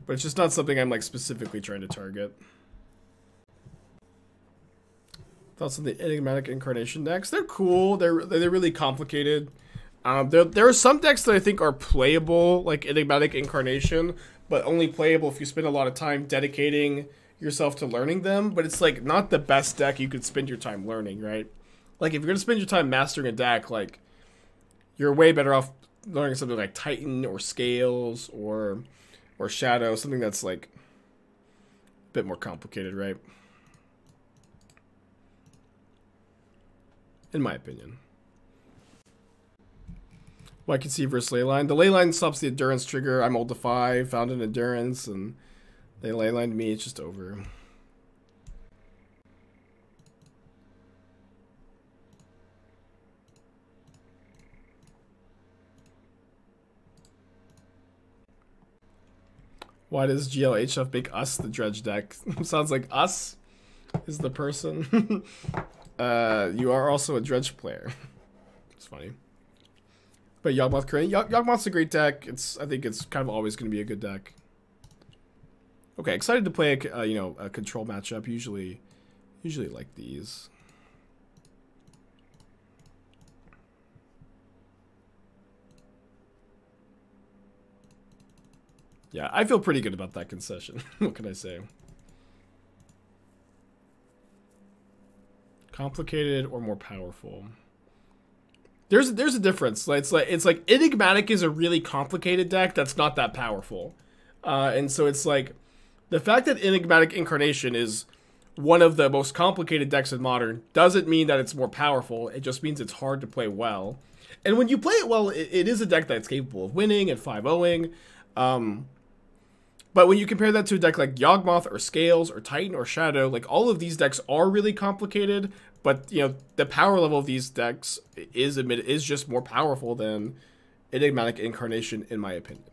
But it's just not something I'm like specifically trying to target. Thoughts on the Enigmatic Incarnation decks? They're cool. They're really complicated. There are some decks that I think are playable, like Enigmatic Incarnation, but only playable if you spend a lot of time dedicating yourself to learning them. But it's like not the best deck you could spend your time learning, right? Like if you're gonna spend your time mastering a deck, like you're way better off learning something like Titan or Scales or Shadow, something that's like a bit more complicated, right? In my opinion. Well, I can see versus Leyline. The Leyline stops the Endurance trigger. I'm old to 5, found an Endurance, and they Leylined me. It's just over. Why does GLHF make us the Dredge deck? Sounds like us is the person. You are also a Dredge player. It's funny. But Yawgmoth Crane. Yawgmoth's a great deck. I think it's kind of always going to be a good deck. Okay, excited to play a control matchup. Usually like these. Yeah, I feel pretty good about that concession. What can I say? Complicated or more powerful? There's a difference. It's like Enigmatic is a really complicated deck that's not that powerful, and so it's like the fact that Enigmatic Incarnation is one of the most complicated decks in Modern doesn't mean that it's more powerful. It just means it's hard to play well. And when you play it well, it is a deck that's capable of winning and 5-0ing. But when you compare that to a deck like Yawgmoth or Scales or Titan or Shadow, like all of these decks are really complicated, but the power level of these decks is just more powerful than Enigmatic Incarnation, in my opinion.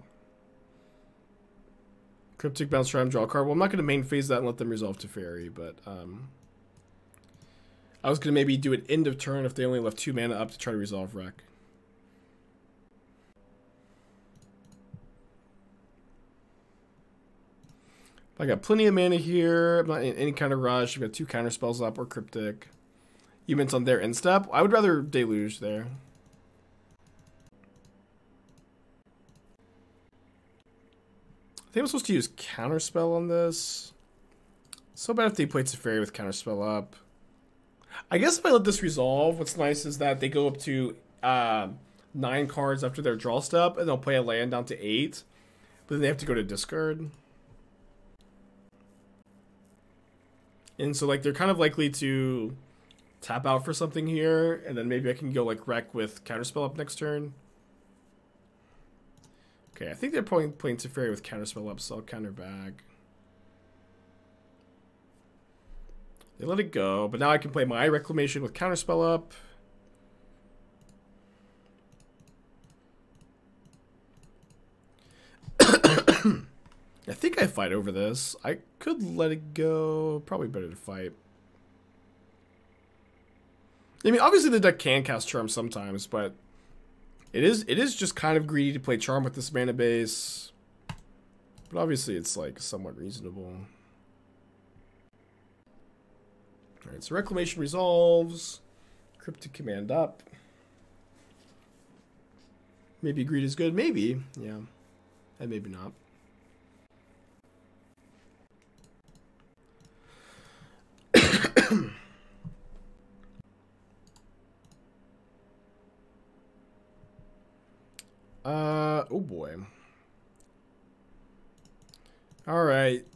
Cryptic Bounce Tram, draw a card. Well, I'm not going to main phase that and let them resolve Teferi, but I was going to maybe do it end of turn if they only left 2 mana up to try to resolve Wreck. I got plenty of mana here. I'm not in any kind of rush. I've got 2 counterspells up or Cryptic. You meant on their end step? I would rather Deluge there. I think I'm supposed to use Counterspell on this. So bad if they play Teferi with Counterspell up. I guess if I let this resolve, what's nice is that they go up to 9 cards after their draw step, and they'll play a land down to 8. But then they have to go to discard. And so, like, they're kind of likely to tap out for something here, and then maybe I can go, like, Wreck with Counterspell up next turn. Okay, I think they're playing Teferi with Counterspell up, so I'll counter back. They let it go, but now I can play my Reclamation with Counterspell up. I think I fight over this. I could let it go. Probably better to fight. I mean, obviously the deck can cast Charm sometimes, but it is just kind of greedy to play Charm with this mana base. But obviously it's like somewhat reasonable. Alright, so Reclamation resolves. Cryptic Command up. Maybe greed is good. Maybe. Yeah. And maybe not. Oh boy. Alright.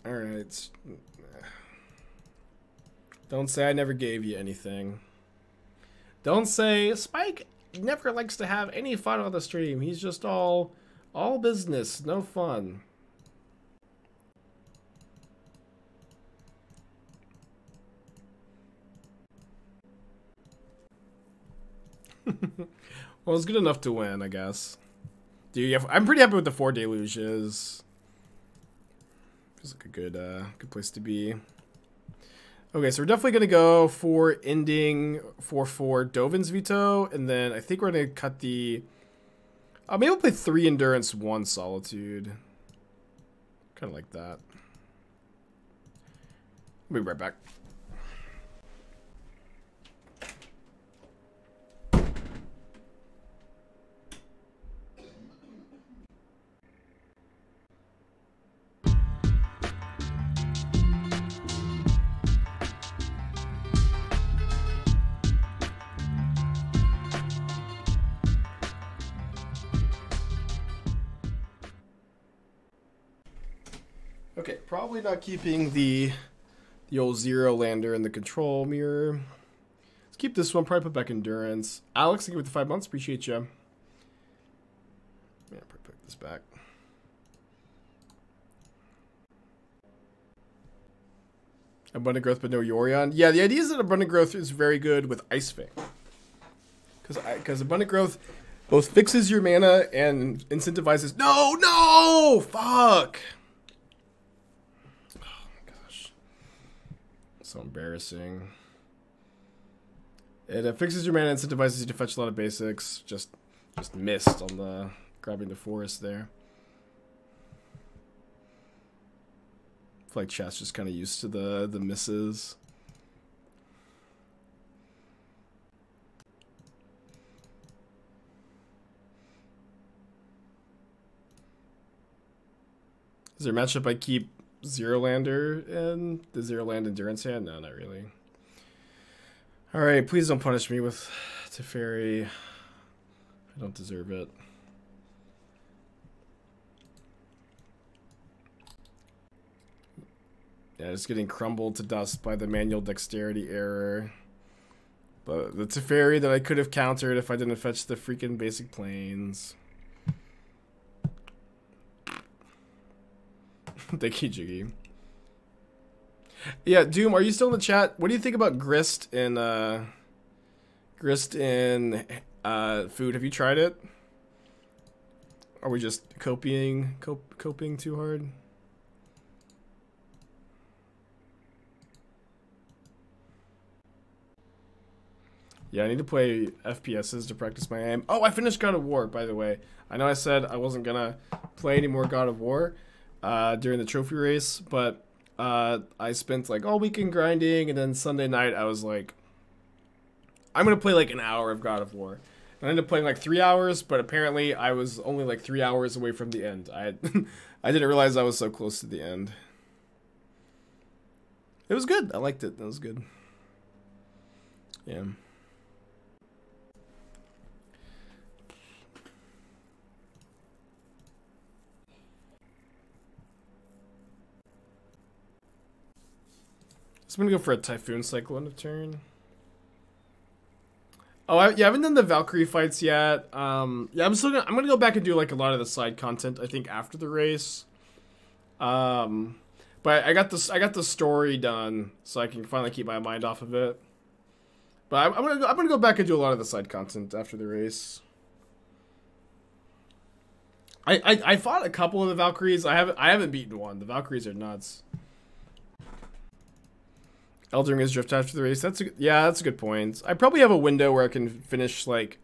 Don't say I never gave you anything. Don't say Spike never likes to have any fun on the stream. He's just all business, no fun. Well, it's good enough to win, I guess. I'm pretty happy with the 4 Deluges. Feels like a good place to be. Okay, so we're definitely gonna go for ending 4/4 Dovin's Veto, and then I think we're gonna cut the. Maybe we'll play 3 Endurance, 1 Solitude. Kind of like that. I'll be right back. Okay, probably not keeping the old zero lander in the control mirror. Let's keep this one. Probably put back endurance. Alex, thank you with the 5 months. Appreciate you. Yeah, probably put this back. Abundant growth, but no Yorion. Yeah, the idea is that abundant growth is very good with Ice-Fang, because abundant growth both fixes your mana and incentivizes. No, fuck. So embarrassing. It fixes your mana and incentivizes you to fetch a lot of basics. Just missed on the grabbing the forest there. I feel like chat's just kind of used to the misses. Is there a matchup I keep Zero Lander and the Zero Land Endurance hand? No, not really. Alright, please don't punish me with Teferi. I don't deserve it. Yeah, just getting crumbled to dust by the manual dexterity error. But the Teferi that I could have countered if I didn't fetch the freaking basic planes. Thank you, Jiggy. Yeah, Doom, are you still in the chat? What do you think about grist in food? Have you tried it? Are we just coping too hard? Yeah, I need to play FPSs to practice my aim. Oh, I finished God of War, by the way. I know I said I wasn't gonna play any more God of War during the trophy race, but I spent like all weekend grinding, and then Sunday night I was like, I'm gonna play like an hour of God of War. And I ended up playing like 3 hours, but apparently I was only like 3 hours away from the end. I didn't realize I was so close to the end. It was good. I liked it. That was good. Yeah. So I'm gonna go for a Typhoon Cyclone of turn. Oh, I haven't done the Valkyrie fights yet. Yeah, I'm gonna go back and do like a lot of the side content, I think, after the race. But I got the story done, so I can finally keep my mind off of it. But I'm gonna go back and do a lot of the side content after the race. I fought a couple of the Valkyries. I haven't beaten one. The Valkyries are nuts. Elden Ring is drift after the race. That's a good point. I probably have a window where I can finish like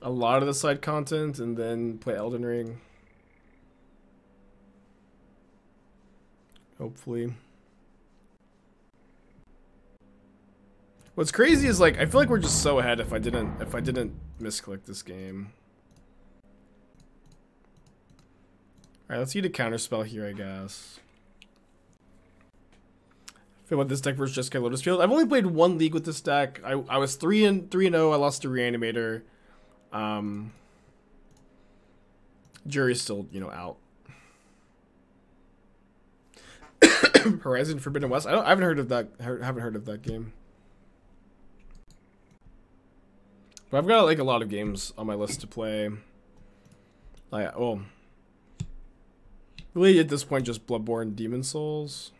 a lot of the side content and then play Elden Ring. Hopefully. What's crazy is like I feel like we're just so ahead if I didn't misclick this game. Alright, let's get a counterspell here, I guess. I feel about this deck versus Jessica Lotus Field. I've only played one league with this deck. I was 3-0. I lost to Reanimator. Jury's still, out. Horizon Forbidden West. I haven't heard of that. Haven't heard of that game. But I've got like a lot of games on my list to play. Really at this point just Bloodborne, Demon Souls.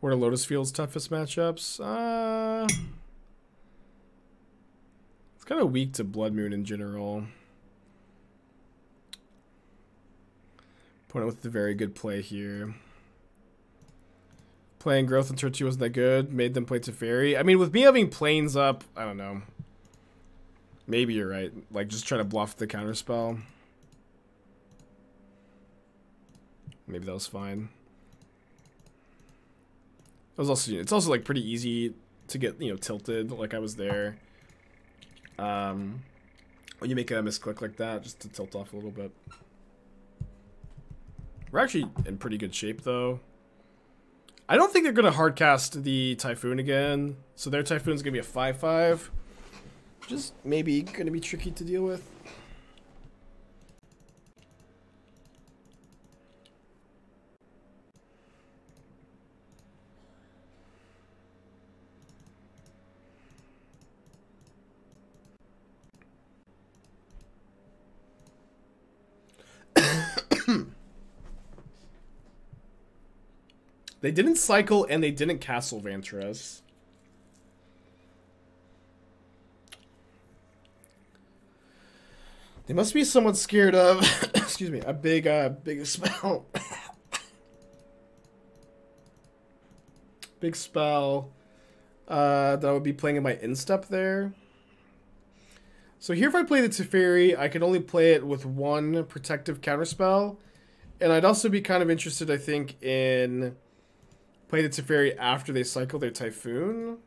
What are Lotus Field's toughest matchups? It's kind of weak to Blood Moon in general. Opponent with a very good play here. Playing Growth in turn 2 wasn't that good. Made them play Teferi. I mean, with me having planes up, I don't know. Maybe you're right. Like, just try to bluff the counterspell. maybe that was fine. It was also, it's also like pretty easy to get, you know, tilted, like I was there. When you make a misclick like that, just to tilt off a little bit. We're actually in pretty good shape, though. I don't think they're going to hardcast the Typhoon again, so their Typhoon's going to be a 5/5. Just maybe going to be tricky to deal with. They didn't cycle and they didn't Castle Vantress. They must be somewhat scared of, excuse me, a big spell. Big spell that I would be playing in my instep there. So here if I play the Teferi, I can only play it with one protective counterspell. And I'd also be kind of interested, I think, in play the Teferi after they cycle their Typhoon.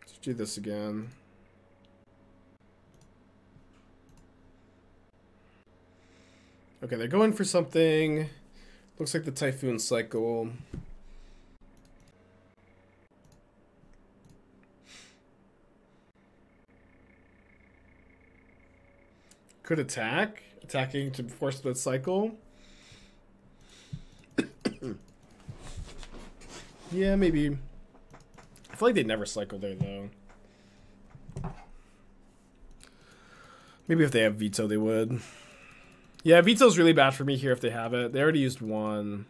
Let's do this again. Okay, they're going for something. Looks like the Typhoon cycle. Could attack. Attacking to force the cycle. Yeah, maybe. I feel like they never cycle there, though. Maybe if they have Veto, they would. Yeah, Veto's really bad for me here if they have it. They already used one.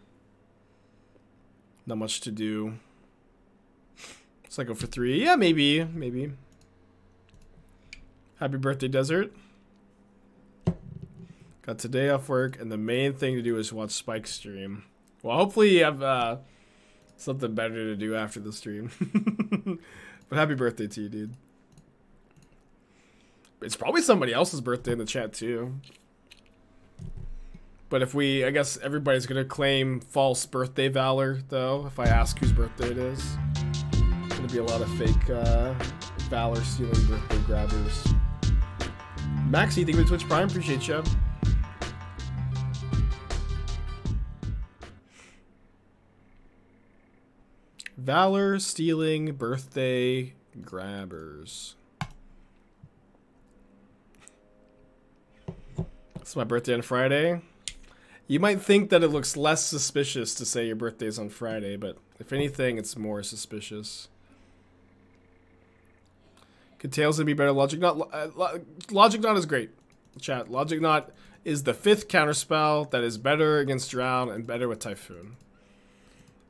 Not much to do. Cycle for 3. Yeah, maybe. Maybe. Happy birthday, Desert. Got today off work, and the main thing to do is watch Spike stream. Well, hopefully you have something better to do after the stream. But happy birthday to you, dude. It's probably somebody else's birthday in the chat, too. But if we, I guess everybody's going to claim false birthday valor, though, if I ask whose birthday it is. There's going to be a lot of fake valor stealing birthday grabbers. Maxie, thank you for Twitch Prime. Appreciate you. Valor stealing birthday grabbers. It's my birthday on Friday. You might think that it looks less suspicious to say your birthday's on Friday, but if anything, it's more suspicious. Could Tails be better? Logic Knot. Logic Knot is great. Chat. Logic Knot is the 5th counterspell that is better against Drown and better with Typhoon.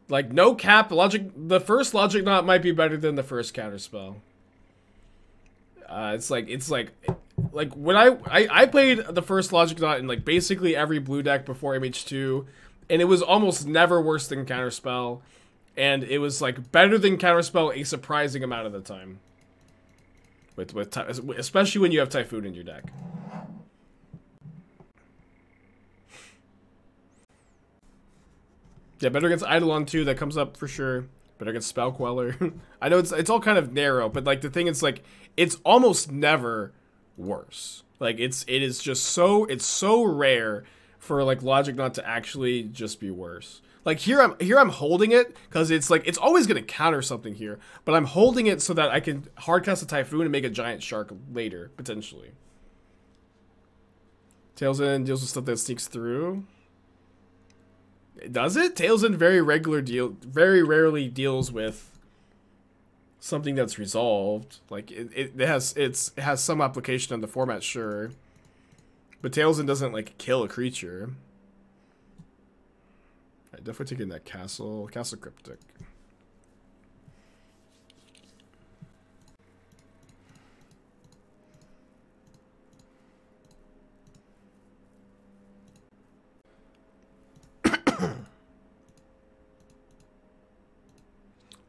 Like, no cap, the first Logic Knot might be better than the first counterspell. It's like when I played the first Logic Knot in like basically every blue deck before MH2, and it was almost never worse than counterspell, and it was like better than counterspell a surprising amount of the time. Especially when you have Typhoon in your deck. Yeah, better against Eidolon too. That comes up for sure. Better against Spell Queller. I know it's all kind of narrow, but like the thing is like it's almost never worse. Like it's so rare for like Logic Knot to actually just be worse. Like here I'm holding it because it's like it's always gonna counter something here, but I'm holding it so that I can hardcast a Typhoon and make a giant shark later potentially. Tails in deals with stuff that sneaks through. Does it? Tails in very rarely deals with something that's resolved. Like it has some application on the format, sure. But Tails in doesn't like kill a creature. Alright, definitely taking that Castle Cryptic.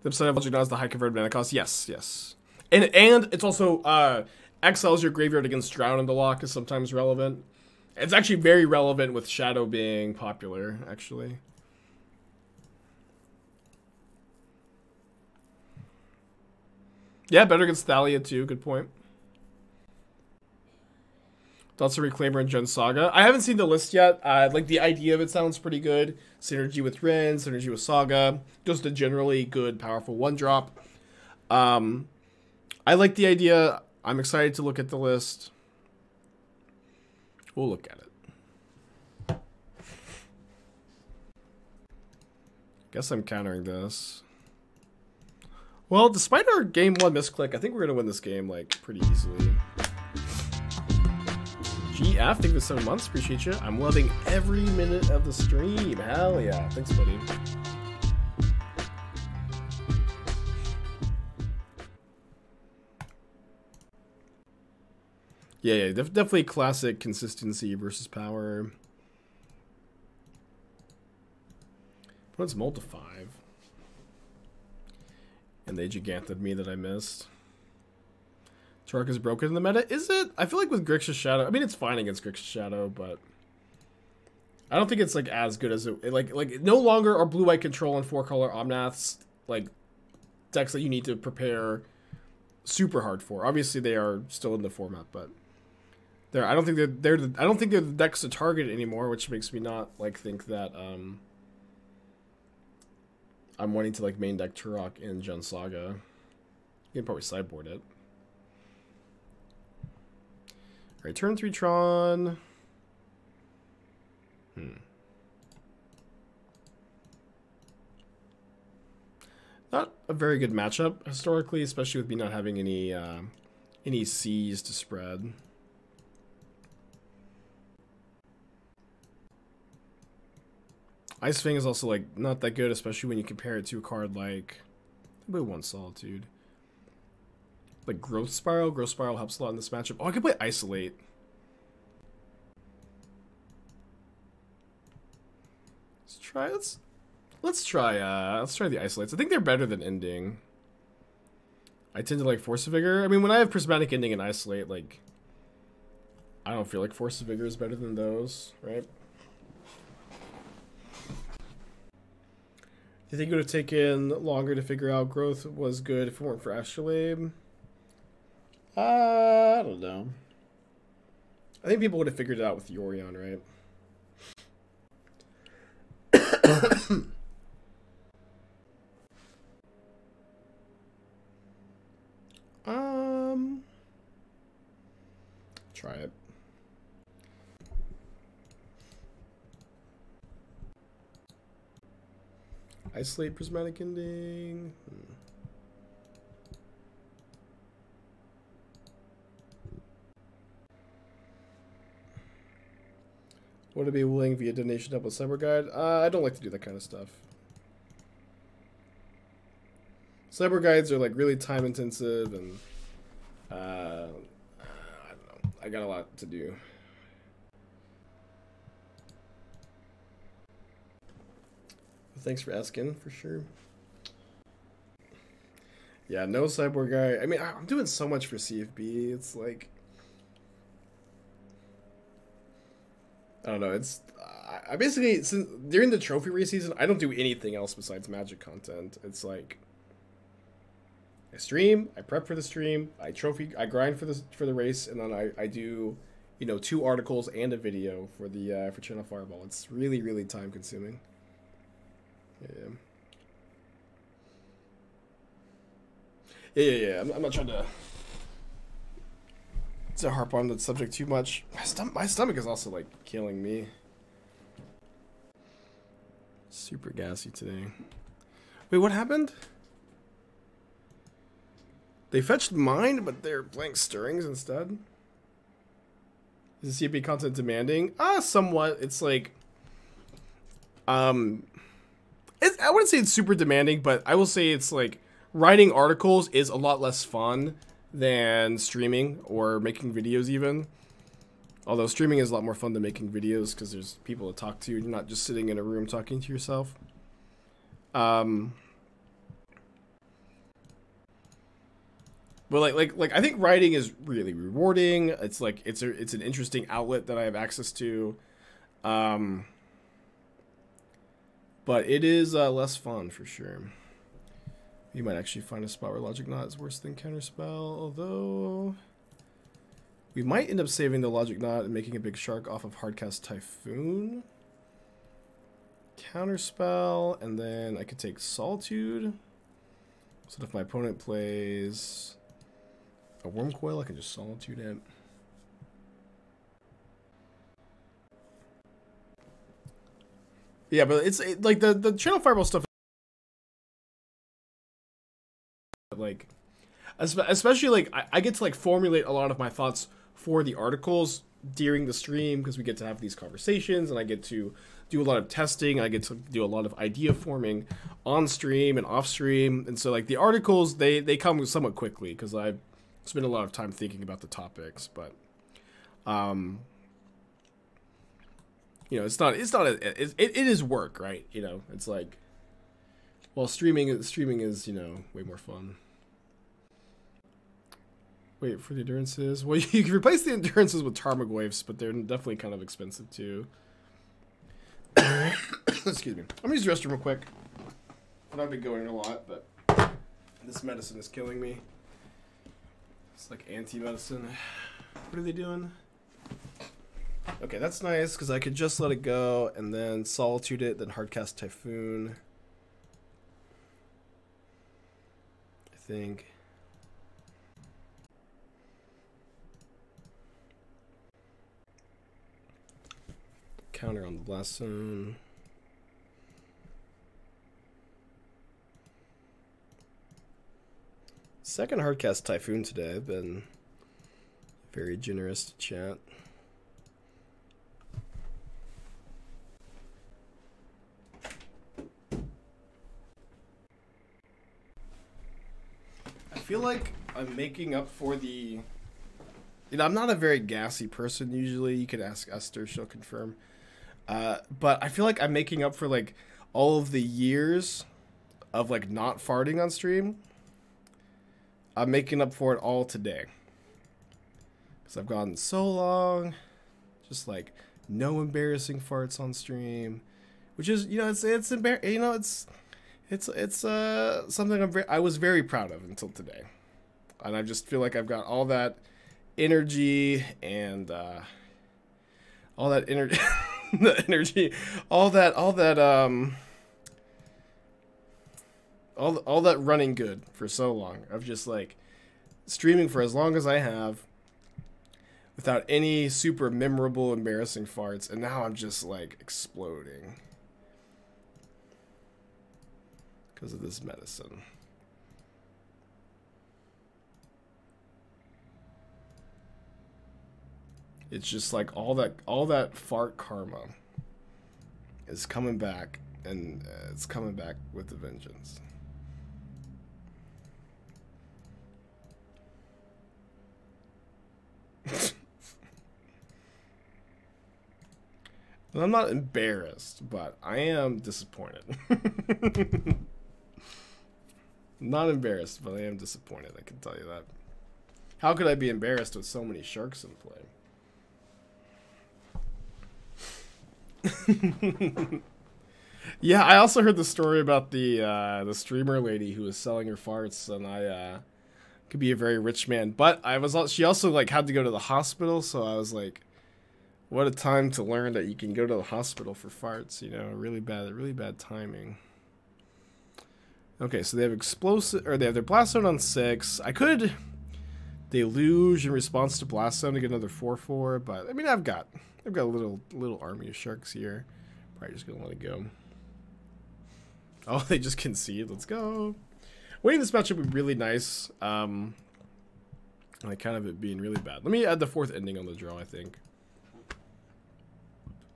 The upside of Logic Knot is the high converted mana cost. Yes, yes. And it's also exiles your graveyard against Drown in the lock is sometimes relevant. It's actually very relevant with Shadow being popular, actually. Yeah, better against Thalia too. Good point. Thoughts of Reclaimer and Gen Saga. I haven't seen the list yet. Like the idea of it sounds pretty good. Synergy with Rin, synergy with Saga. Just a generally good, powerful one drop. I like the idea. I'm excited to look at the list. We'll look at it. Guess I'm countering this. Well, despite our game 1 misclick, I think we're going to win this game, like, pretty easily. GF, thank you for 7 months. Appreciate you. I'm loving every minute of the stream. Hell yeah. Thanks, buddy. Yeah, definitely classic consistency versus power. What's Mold to 5? And they giganted me that I missed. Shark is broken in the meta. Is it? I feel like with Grixis Shadow, I mean it's fine against Grixis Shadow, but I don't think it's like as good as it like no longer are blue white control and 4-color Omnaths like decks that you need to prepare super hard for. Obviously they are still in the format, but I don't think they're the decks to target anymore, which makes me not like think that I'm wanting to like main deck Turok in Gen Saga. You can probably sideboard it. Alright, turn 3 Tron. Not a very good matchup historically, especially with me not having any C's to spread. Ice-Fang is also like not that good, especially when you compare it to a card like we won Solitude. Like Growth Spiral. Growth Spiral helps a lot in this matchup. Oh, I could play Isolate. Let's try the Isolates. I think they're better than Ending. I tend to like Force of Vigor. I mean, when I have Prismatic Ending and Isolate, like I don't feel like Force of Vigor is better than those, right? Do you think it would have taken longer to figure out Growth was good if it weren't for Astrolabe? I don't know. I think people would have figured it out with Yorion, right? Try it. Isolate Prismatic Ending. Would it be willing via donation to help with Cyber Guide? I don't like to do that kind of stuff. Cyber Guides are like really time intensive and I don't know. I got a lot to do. Thanks for asking, for sure. Yeah, no Cyborg Guy. I mean, I'm doing so much for CFB. It's like, I don't know. It's I basically, since during the trophy race season, I don't do anything else besides Magic content. It's like I stream, I prep for the stream, I grind for the race, and then I do, you know, 2 articles and a video for the for Channel Fireball. It's really time consuming. Yeah. I'm not trying to harp on the subject too much. My stomach is also like killing me. Super gassy today. Wait, what happened? They fetched mine, but they're playing Stirrings instead. Is the CFB content demanding? Somewhat. It's like, I wouldn't say it's super demanding, but I will say it's like writing articles is a lot less fun than streaming or making videos even. Although streaming is a lot more fun than making videos because there's people to talk to. You're not just sitting in a room talking to yourself. But But like I think writing is really rewarding. It's like it's an interesting outlet that I have access to. But it is less fun for sure. You might actually find a spot where Logic Knot is worse than Counterspell, although we might end up saving the Logic Knot and making a big shark off of Hardcast Typhoon. Counterspell, and then I could take Solitude. So if my opponent plays a Worm Coil, I can just Solitude it. Yeah, but it's like the Channel Fireball stuff. Like, especially like I get to like formulate a lot of my thoughts for the articles during the stream because we get to have these conversations and I get to do a lot of testing. I get to do a lot of idea forming on stream and off stream, and so like the articles they come somewhat quickly because I spend a lot of time thinking about the topics. But you know, it is work, right? You know, it's like, well, streaming is, you know, way more fun. Wait for the endurances. Well, you can replace the endurances with Tarmogoyfs, but they're definitely kind of expensive too. Excuse me. I'm gonna use the restroom real quick. I've been going a lot, but this medicine is killing me. It's like anti-medicine. What are they doing? Okay, that's nice, because I could just let it go, and then Solitude it, then Hardcast Typhoon. I think. Counter on the Blast Zone. Second Hardcast Typhoon today. I've been very generous to chat. I feel like I'm making up for the... You know, I'm not a very gassy person usually. You could ask Esther, she'll confirm. But I feel like I'm making up for like all of the years of like not farting on stream. I'm making up for it all today. Because I've gone so long, just like no embarrassing farts on stream, which is, you know, it's you know, it's something I was very proud of until today. And I just feel like I've got all that energy and all that energy the energy, all that running good for so long of just like streaming for as long as I have without any super memorable embarrassing farts, and now I'm just like exploding because of this medicine. It's just like all that fart karma is coming back, and it's coming back with a vengeance. And I'm not embarrassed, but I am disappointed. Not embarrassed, but I am disappointed, I can tell you that. How could I be embarrassed with so many sharks in play? Yeah, I also heard the story about the streamer lady who was selling her farts, and I could be a very rich man. But she also like had to go to the hospital, so I was like, what a time to learn that you can go to the hospital for farts. You know, really bad timing. Okay, so they have explosive, or they have their blast zone on 6. I could deluge in response to blast zone to get another 4/4, but I mean I've got a little army of sharks here. Probably just gonna let it go. Oh, they just concede. Let's go. Winning this matchup would be really nice. Like kind of it being really bad. Let me add the 4th ending on the draw, I think.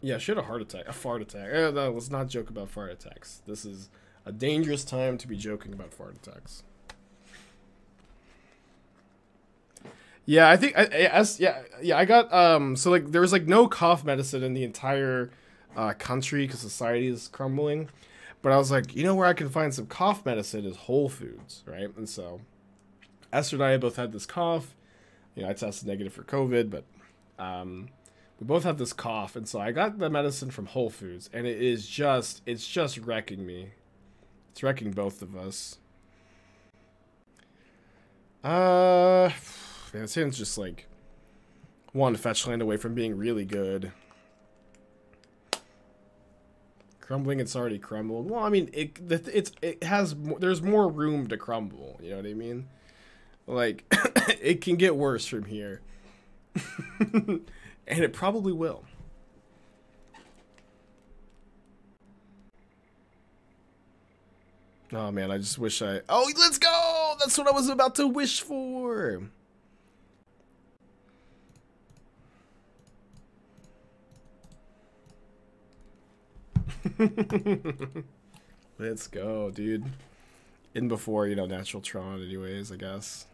Yeah, she had a heart attack, a fart attack. No, let's not joke about fart attacks. This is a dangerous time to be joking about fart attacks. Yeah, I think I got so like there was like no cough medicine in the entire country because society is crumbling. But I was like, you know where I can find some cough medicine is Whole Foods, right? And so Esther and I both had this cough. You know, I tested negative for COVID, but we both have this cough, and so I got the medicine from Whole Foods, and it's just wrecking me. It's wrecking both of us. Man, this hand's just like one fetch land away from being really good. Crumbling, it's already crumbled. Well, I mean, there's more room to crumble. You know what I mean? Like, it can get worse from here. And it probably will. Oh man, I just wish I... Oh, let's go! That's what I was about to wish for! Let's go, dude. In before, you know, Natural Tron anyways, I guess.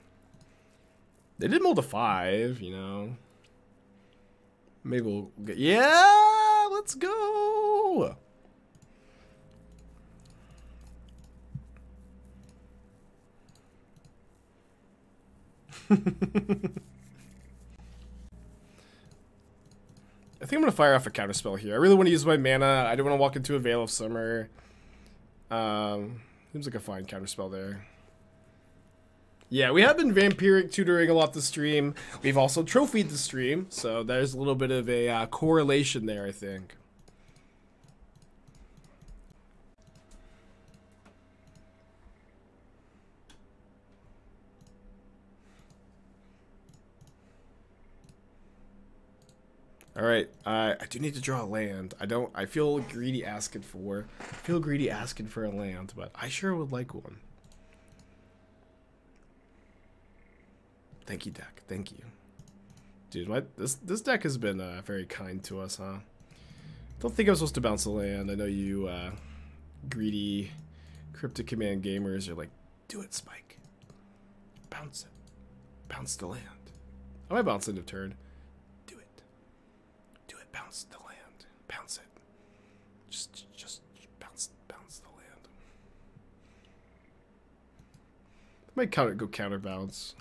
They did mold a 5, you know. Maybe we'll get... Yeah! Let's go! I think I'm going to fire off a Counterspell here. I really want to use my mana. I don't want to walk into a Veil of Summer. Seems like a fine Counterspell there. Yeah, we have been Vampiric tutoring a lot this stream. We've also trophied the stream, so there's a little bit of a correlation there, I think. All right, I do need to draw a land. I feel greedy asking for a land, but I sure would like one. Thank you, deck. Thank you. Dude, this deck has been very kind to us, huh? Don't think I'm supposed to bounce a land. I know you greedy Cryptic Command gamers are like, do it, Spike. Bounce it. Bounce the land. I might bounce end of turn. Do it. Do it. Bounce the land. Bounce it. Just bounce the land. I might go counter bounce.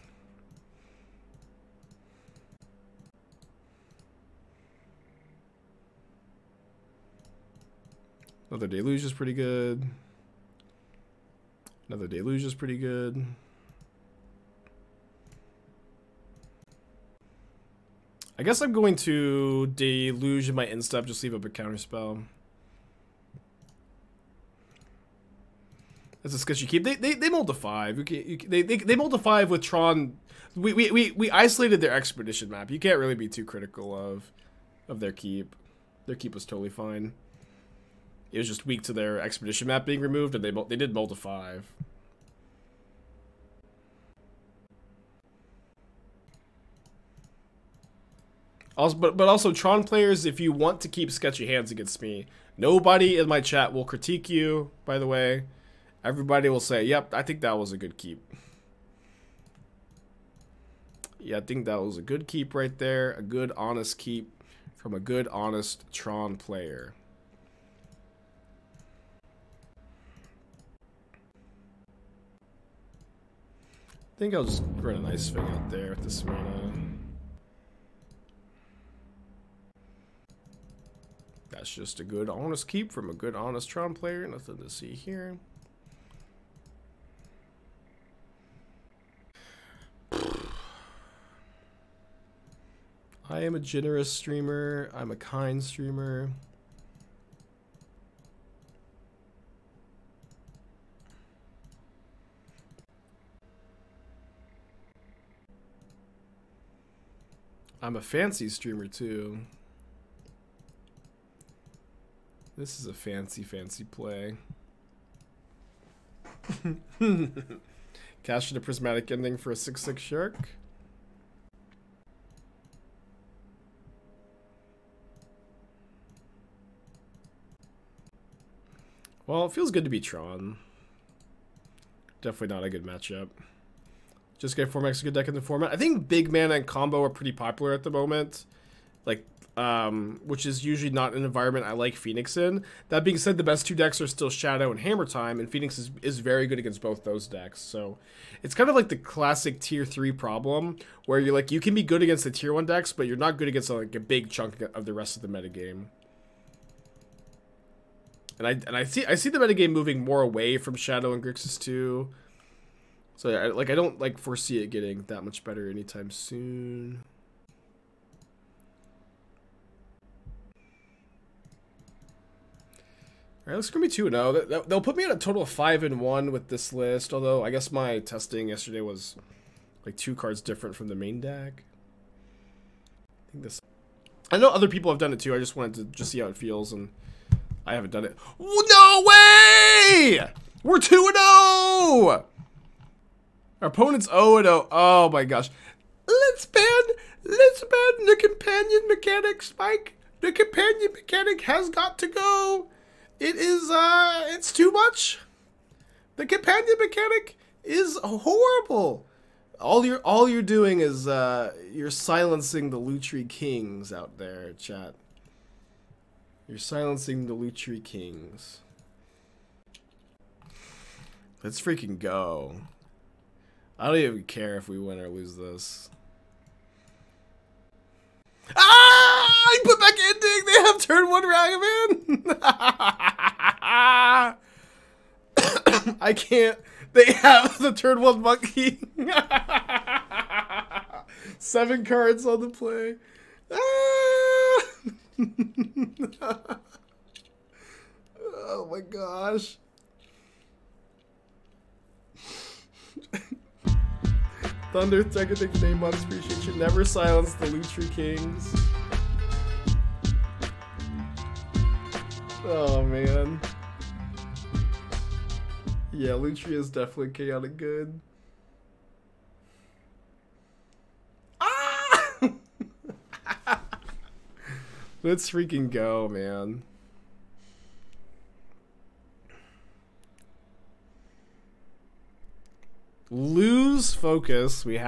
Another Deluge is pretty good. Another Deluge is pretty good. I guess I'm going to Deluge in my instep, just leave up a Counterspell. That's a sketchy keep. They mold a 5. They mold a 5 with Tron. We isolated their expedition map. You can't really be too critical of their keep. Their keep was totally fine. It was just weak to their expedition map being removed, and they did mold a 5. Also, but also Tron players, if you want to keep sketchy hands against me, nobody in my chat will critique you. By the way, everybody will say, "Yep, I think that was a good keep." Yeah, I think that was a good keep right there. A good, honest keep from a good, honest Tron player. I think I'll just run an Ice-Fang out there with this mana. That's just a good, honest keep from a good, honest Tron player. Nothing to see here. I am a generous streamer. I'm a kind streamer. I'm a fancy streamer too. This is a fancy play. Cash in a Prismatic Ending for a 6/6 Shark. Well, it feels good to be Tron. Definitely not a good matchup. Just get 4 max a good deck in the format. I think big mana and combo are pretty popular at the moment. Like which is usually not an environment I like Phoenix in. That being said, the best 2 decks are still Shadow and Hammer Time, and Phoenix is very good against both those decks. So it's kind of like the classic tier 3 problem, where you're like, you can be good against the tier 1 decks, but you're not good against like a big chunk of the rest of the metagame. And I see the metagame moving more away from Shadow and Grixis too. So I don't like foresee it getting that much better anytime soon. Alright, looks gonna be 2-0. They'll put me at a total of 5-1 with this list, although I guess my testing yesterday was like 2 cards different from the main deck. I know other people have done it too, I just wanted to just see how it feels, and I haven't done it. No way! We're 2-0! Our opponent's 0-0. Oh my gosh. Let's ban the companion mechanic, Spike. The companion mechanic has got to go. It is, it's too much. The companion mechanic is horrible. All you're doing is, you're silencing the Lutri Kings out there, chat. You're silencing the Lutri Kings. Let's freaking go. I don't even care if we win or lose this. Ah! I put back ending! They have turn 1 Ragavan! I can't. They have the turn 1 monkey. 7 cards on the play. Ah! Oh my gosh. Thunder, Technic, name mods, appreciate you. Never silence the Lutri Kings. Oh man. Yeah, Lutri is definitely chaotic good. Ah! Let's freaking go, man. Lose focus. We have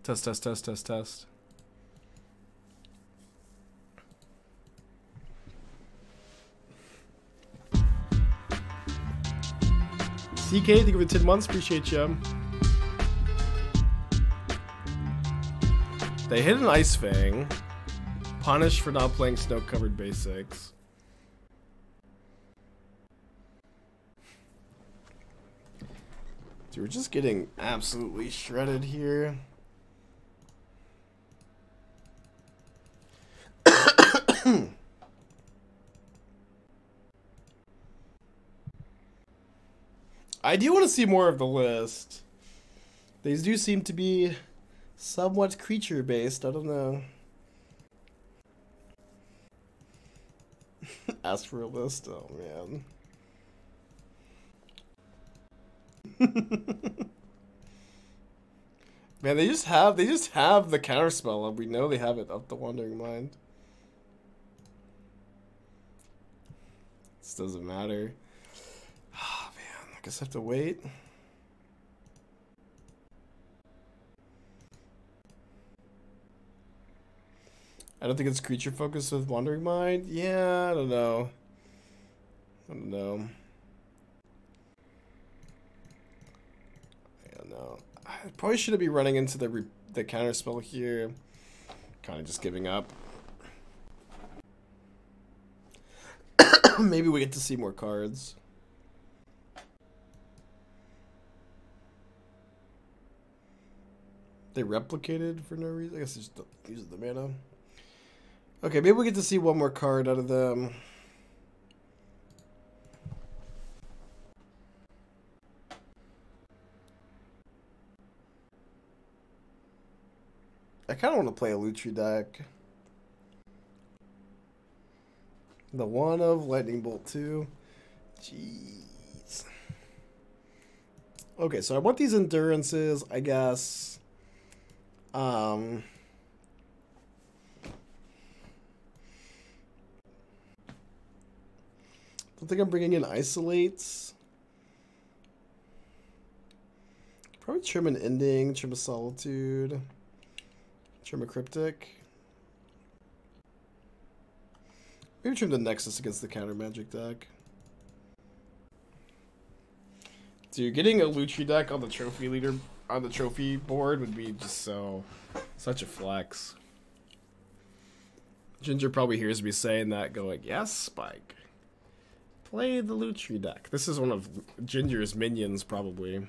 test. CK, thank you for 10 months. Appreciate you. They hit an Ice-Fang. Punished for not playing snow-covered basics. Dude, we're just getting absolutely shredded here. I do want to see more of the list. These do seem to be somewhat creature-based. I don't know. Ask for a list. Oh, man. Man, they just have the counterspell up. We know they have it up the Wandering Mind. This doesn't matter. Oh, man. I guess I have to wait. I don't think it's creature focused with Wandering Mind. Yeah, I don't know. I don't know. I probably shouldn't be running into the counterspell here. Kind of just giving up. Maybe we get to see more cards. They replicated for no reason. I guess they just don't use the mana. Okay, maybe we get to see one more card out of them. I kind of want to play a Lutri deck. The one of Lightning Bolt 2. Jeez. Okay, so I want these endurances, I guess. Don't think I'm bringing in Isolates. Probably trim an Ending, trim a Solitude, trim a Cryptic. Maybe trim the Nexus against the counter magic deck. Dude, getting a Lutri deck on the trophy leader on the trophy board would be just such a flex. Ginger probably hears me saying that, going, "Yes, Spike. Play the Lutri deck." This is one of Ginger's minions, probably.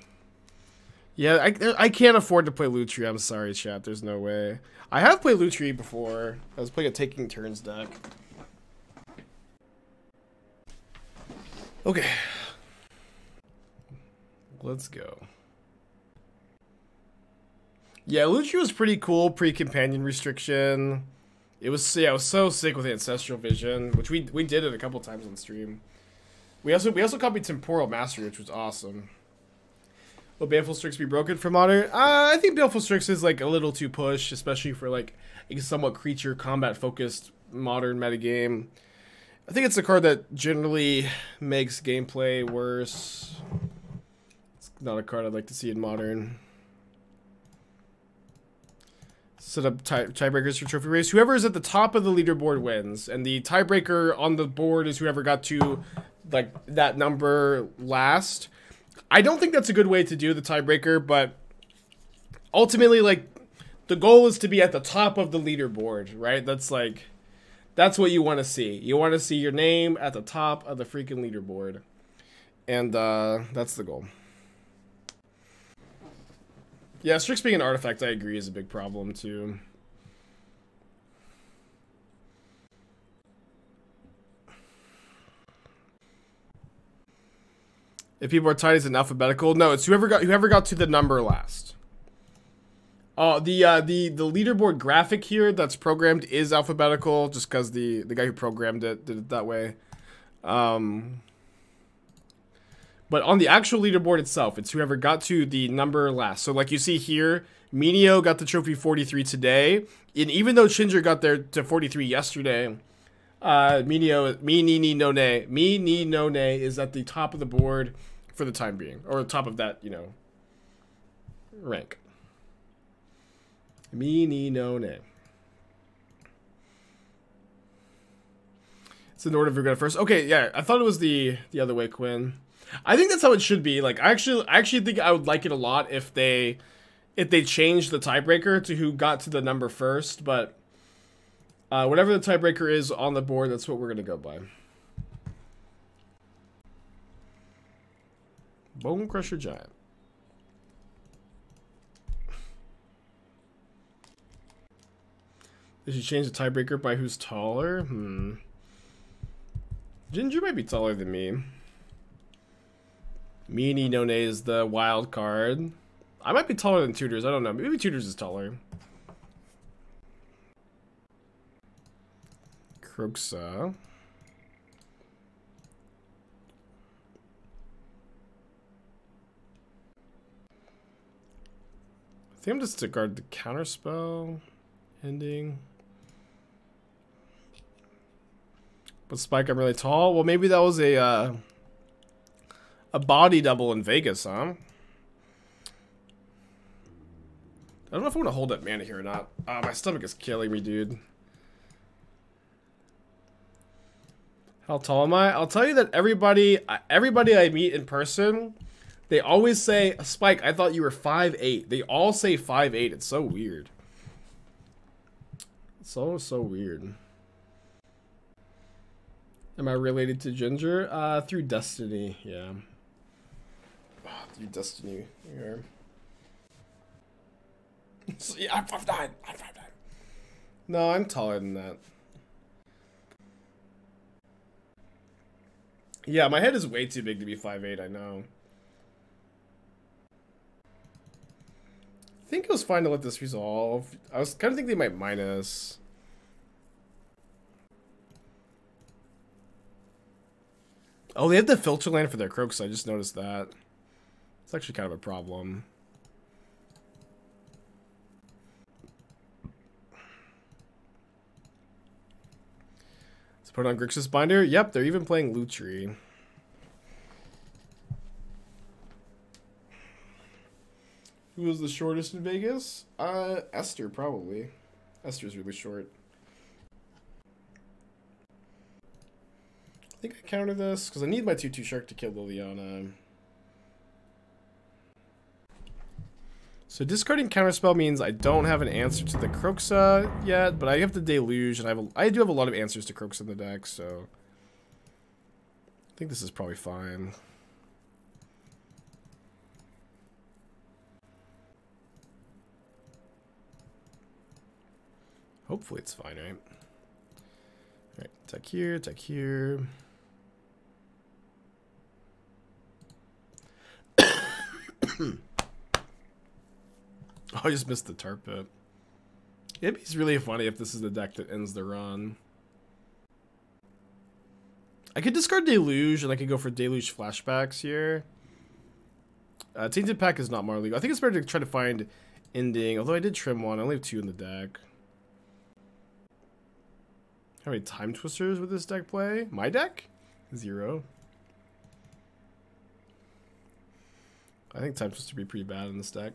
Yeah, I can't afford to play Lutri. I'm sorry, chat. There's no way. I have played Lutri before. I was playing a Taking Turns deck. Okay. Let's go. Yeah, Lutri was pretty cool pre-companion restriction. It was, yeah, I was so sick with Ancestral Vision, which we did it a couple times on stream. We also copied Temporal Mastery, which was awesome. Will Baleful Strix be broken for Modern? I think Baleful Strix is like a little too push, especially for like a somewhat creature combat focused Modern metagame. I think it's a card that generally makes gameplay worse. It's not a card I'd like to see in Modern. Set up tiebreakers for trophy race. Whoever is at the top of the leaderboard wins, and the tiebreaker on the board is whoever got to like that number last. I don't think that's a good way to do the tiebreaker, but ultimately, like, the goal is to be at the top of the leaderboard, right? That's what you want to see. You want to see your name at the top of the freaking leaderboard, and that's the goal. Yeah, Strix being an artifact, I agree, is a big problem, too. If people are tied, is it alphabetical? No, it's whoever got to the number last. The leaderboard graphic here that's programmed is alphabetical, just because the guy who programmed it did it that way. But on the actual leaderboard itself, it's whoever got to the number last. So like you see here, Minio got the trophy 43 today. And even though Chinger got there to 43 yesterday, Minio, Me Ni No Ne is at the top of the board for the time being. Or the top of that, you know, rank. Me Ni No Ne. It's in order if you're going first. Okay, yeah, I thought it was the other way, Quinn. I think that's how it should be. Like, I actually think I would like it a lot if they changed the tiebreaker to who got to the number first. But whatever the tiebreaker is on the board, that's what we're gonna go by. Bone Crusher Giant. Did you change the tiebreaker by who's taller? Ginger might be taller than me. Me Ni No Ne is the wild card. I might be taller than Tutors. I don't know. Maybe Tutors is taller. Kroxa. I think I'm just to guard the Counterspell ending. But Spike, I'm really tall. Well, maybe that was a body double in Vegas, huh? I don't know if I want to hold that mana here or not. My stomach is killing me, dude. How tall am I? I'll tell you that everybody I meet in person, they always say, Spike, I thought you were 5'8". They all say 5'8". It's so weird. It's so weird. Am I related to Ginger? Through Destiny, yeah. Through Destiny, here. So, yeah, I'm 5'9". I'm 5'9". No, I'm taller than that. Yeah, my head is way too big to be 5'8", I know. I think it was fine to let this resolve. I was kind of thinking they might minus. Oh, they have the filter land for their Kroxa. I just noticed that. It's actually kind of a problem. Put on Grixis Binder. Yep, they're even playing Lutri. Who was the shortest in Vegas? Esther, probably. Esther's really short. I think I counter this, because I need my 2/2 Shark to kill Liliana. So discarding Counterspell means I don't have an answer to the Kroxa yet, but I have the Deluge, and I do have a lot of answers to Kroxa in the deck, so I think this is probably fine. Hopefully it's fine, right? Alright, attack here, attack here. Oh, I just missed the Tar Pit. It'd be really funny if this is the deck that ends the run. I could discard Deluge, and I could go for Deluge flashbacks here. Tainted Pack is not more legal. I think it's better to try to find Ending, although I did trim one. I only have 2 in the deck. How many Time Twisters would this deck play? My deck? 0. I think Time Twister would be pretty bad in this deck.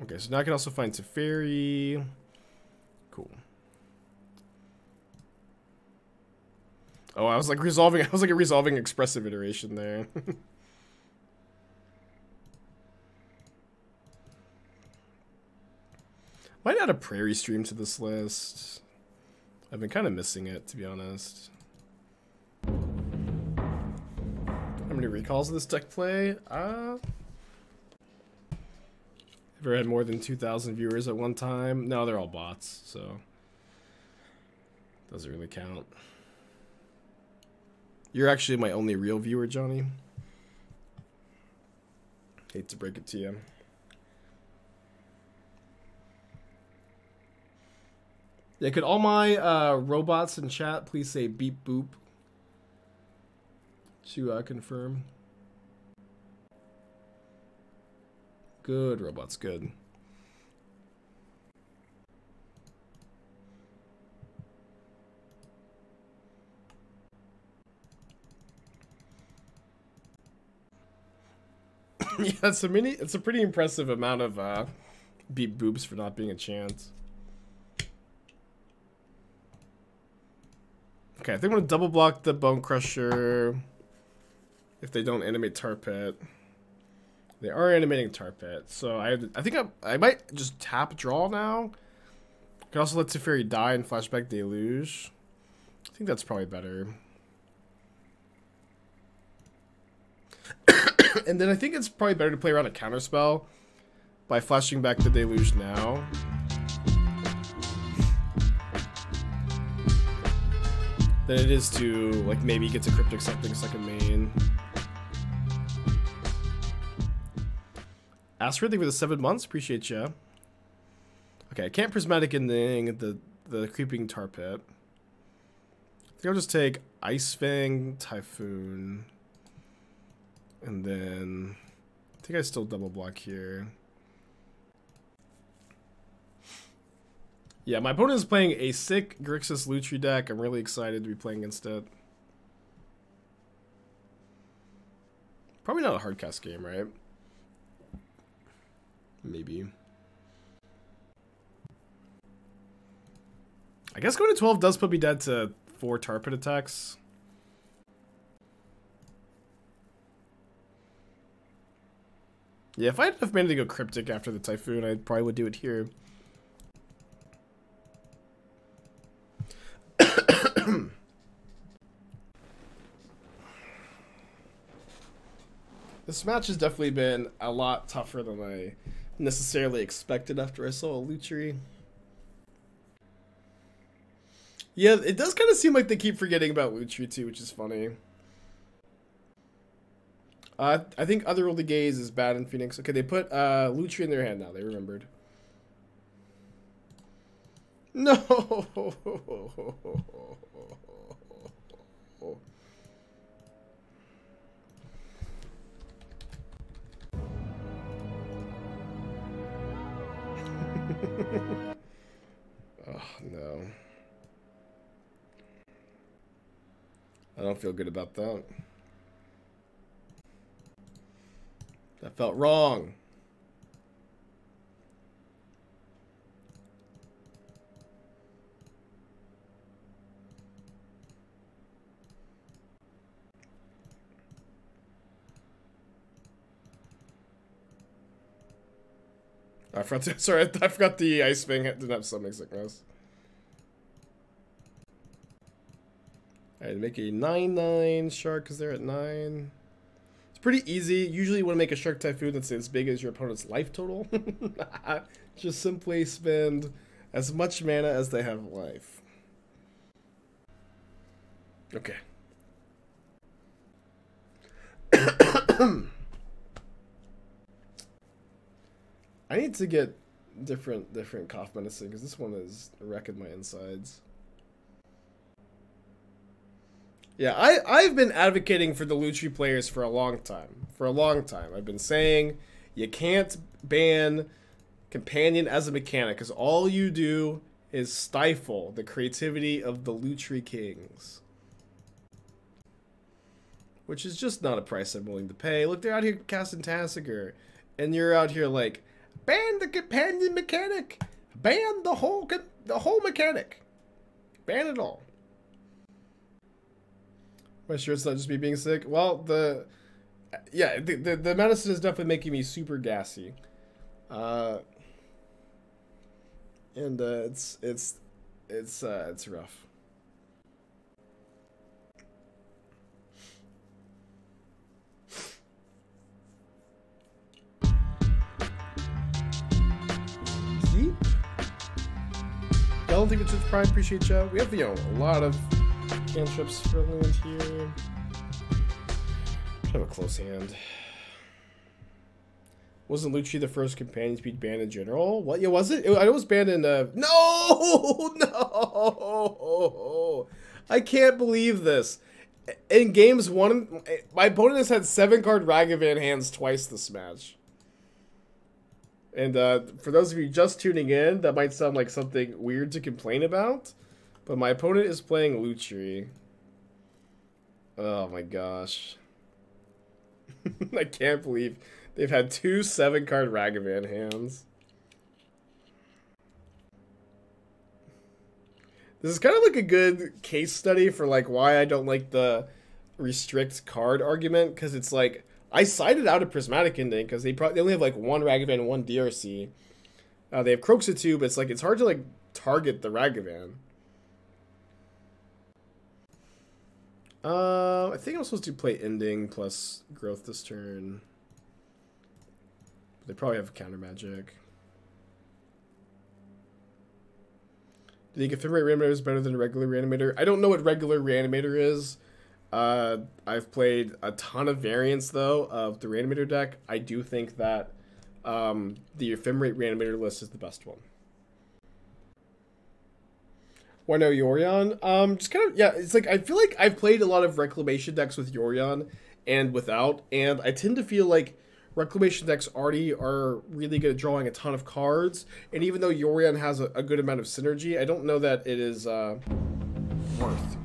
Okay, so now I can also find Teferi. Cool. Oh, I was like a resolving expressive iteration there. Might add a Prairie Stream to this list. I've been kind of missing it, to be honest. How many recalls does this deck play? Ever had more than 2,000 viewers at one time? No, they're all bots, so doesn't really count. You're actually my only real viewer, Johnny. Hate to break it to you. Yeah, could all my robots in chat please say beep boop to confirm? Good, robots, good. Yeah, it's a pretty impressive amount of beep boops for not being a chance. Okay, I think I'm gonna double block the Bone Crusher if they don't animate Tar Pit. They are animating Tar Pit, so I think I might just tap draw now. I can also let Teferi die and flashback Deluge. I think that's probably better. And then I think it's probably better to play around a Counterspell by flashing back the Deluge now. Than it is to like maybe get to Cryptic something second main. Astrid, thank you for the 7 months. Appreciate ya. Okay, I can't Prismatic Ending the creeping Tar Pit. I think I'll just take Ice-Fang Typhoon. And then I think I still double block here. Yeah, my opponent is playing a sick Grixis Lutri deck. I'm really excited to be playing against it. Probably not a hard cast game, right? Maybe. I guess going to 12 does put me dead to 4 Tar Pit attacks. Yeah, if I had enough mana to go Cryptic after the Typhoon, I probably would do it here. This match has definitely been a lot tougher than I necessarily expected after I saw a Lutri. Yeah, it does kind of seem like they keep forgetting about Lutri too, which is funny. I think Otherworldly Gaze is bad in Phoenix. Okay, they put Lutri in their hand now. They remembered. No! Oh, no. I don't feel good about that. That felt wrong. I forgot to, sorry, I forgot the Ice-Fang didn't have summoning sickness. Alright, make a 9/9 Shark because they're at 9. It's pretty easy. Usually you want to make a Shark Typhoon that's as big as your opponent's life total. Just simply spend as much mana as they have life. Okay. I need to get different cough medicine because this one is wrecking my insides. Yeah, I've been advocating for the Lutri players for a long time. I've been saying you can't ban Companion as a mechanic because all you do is stifle the creativity of the Lutri Kings. Which is just not a price I'm willing to pay. Look, they're out here casting Tasigur, and you're out here like, ban the Companion mechanic! Ban the whole mechanic! Ban it all. Am I sure it's not just me being sick? Well, the medicine is definitely making me super gassy. It's rough. Keep. I don't think it's Prime. Appreciate you. We have, a lot of cantrips for land here. Kind of a close hand. Wasn't Lucci the first companion to be banned in general? What? Yeah, was it? I was banned in no! I can't believe this. In games 1, my opponent has had 7-card Ragavan hands twice this match. And for those of you just tuning in, that might sound like something weird to complain about. But my opponent is playing Lutri. Oh my gosh. I can't believe they've had 2 7-card Ragavan hands. This is kind of like a good case study for like why I don't like the restrict card argument, because it's like I sided out a Prismatic Ending because they only have like 1 Ragavan and 1 DRC. They have Croxa too, but it's hard to like target the Ragavan. I think I'm supposed to play Ending plus Growth this turn. They probably have counter magic. Do you think Ephemerate Reanimator is better than regular Reanimator? I don't know what regular Reanimator is. I've played a ton of variants though of the Reanimator deck. I do think that the Ephemerate Reanimator list is the best one. Why no Yorion? Just kind of, yeah, it's like I feel like I've played a lot of Reclamation decks with Yorion and without, and I tend to feel like Reclamation decks already are really good at drawing a ton of cards, and even though Yorion has a good amount of synergy, I don't know that it is worth.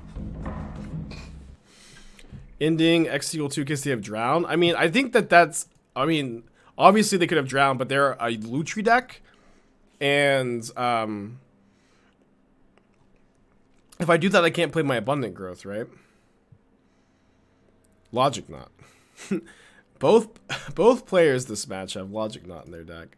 Ending X equal 2 because they have Drown. I mean, I think that's, I mean, obviously they could have Drown, but they're a Lutri deck, and if I do that, I can't play my Abundant Growth, right? Logic Knot. Both players this match have Logic Knot in their deck.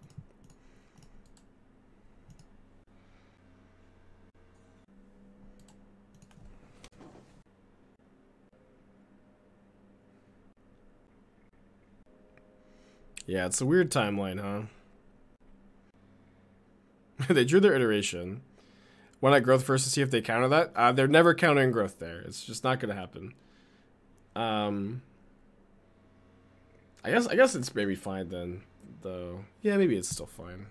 Yeah, it's a weird timeline, huh? They drew their iteration. Why not Growth first to see if they counter that? They're never countering Growth there. It's just not going to happen. I guess it's maybe fine then, though. Yeah, maybe it's still fine.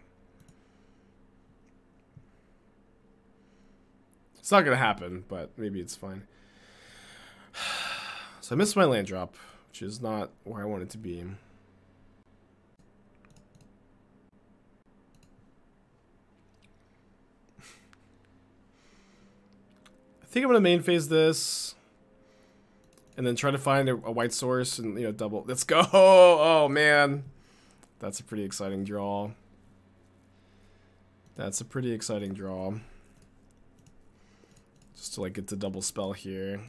It's not going to happen, but maybe it's fine. So I missed my land drop, which is not where I want it to be. think I'm gonna main phase this, and then try to find a white source and, you know, double. Let's go! Oh man, that's a pretty exciting draw. That's a pretty exciting draw. Just to like get the double spell here.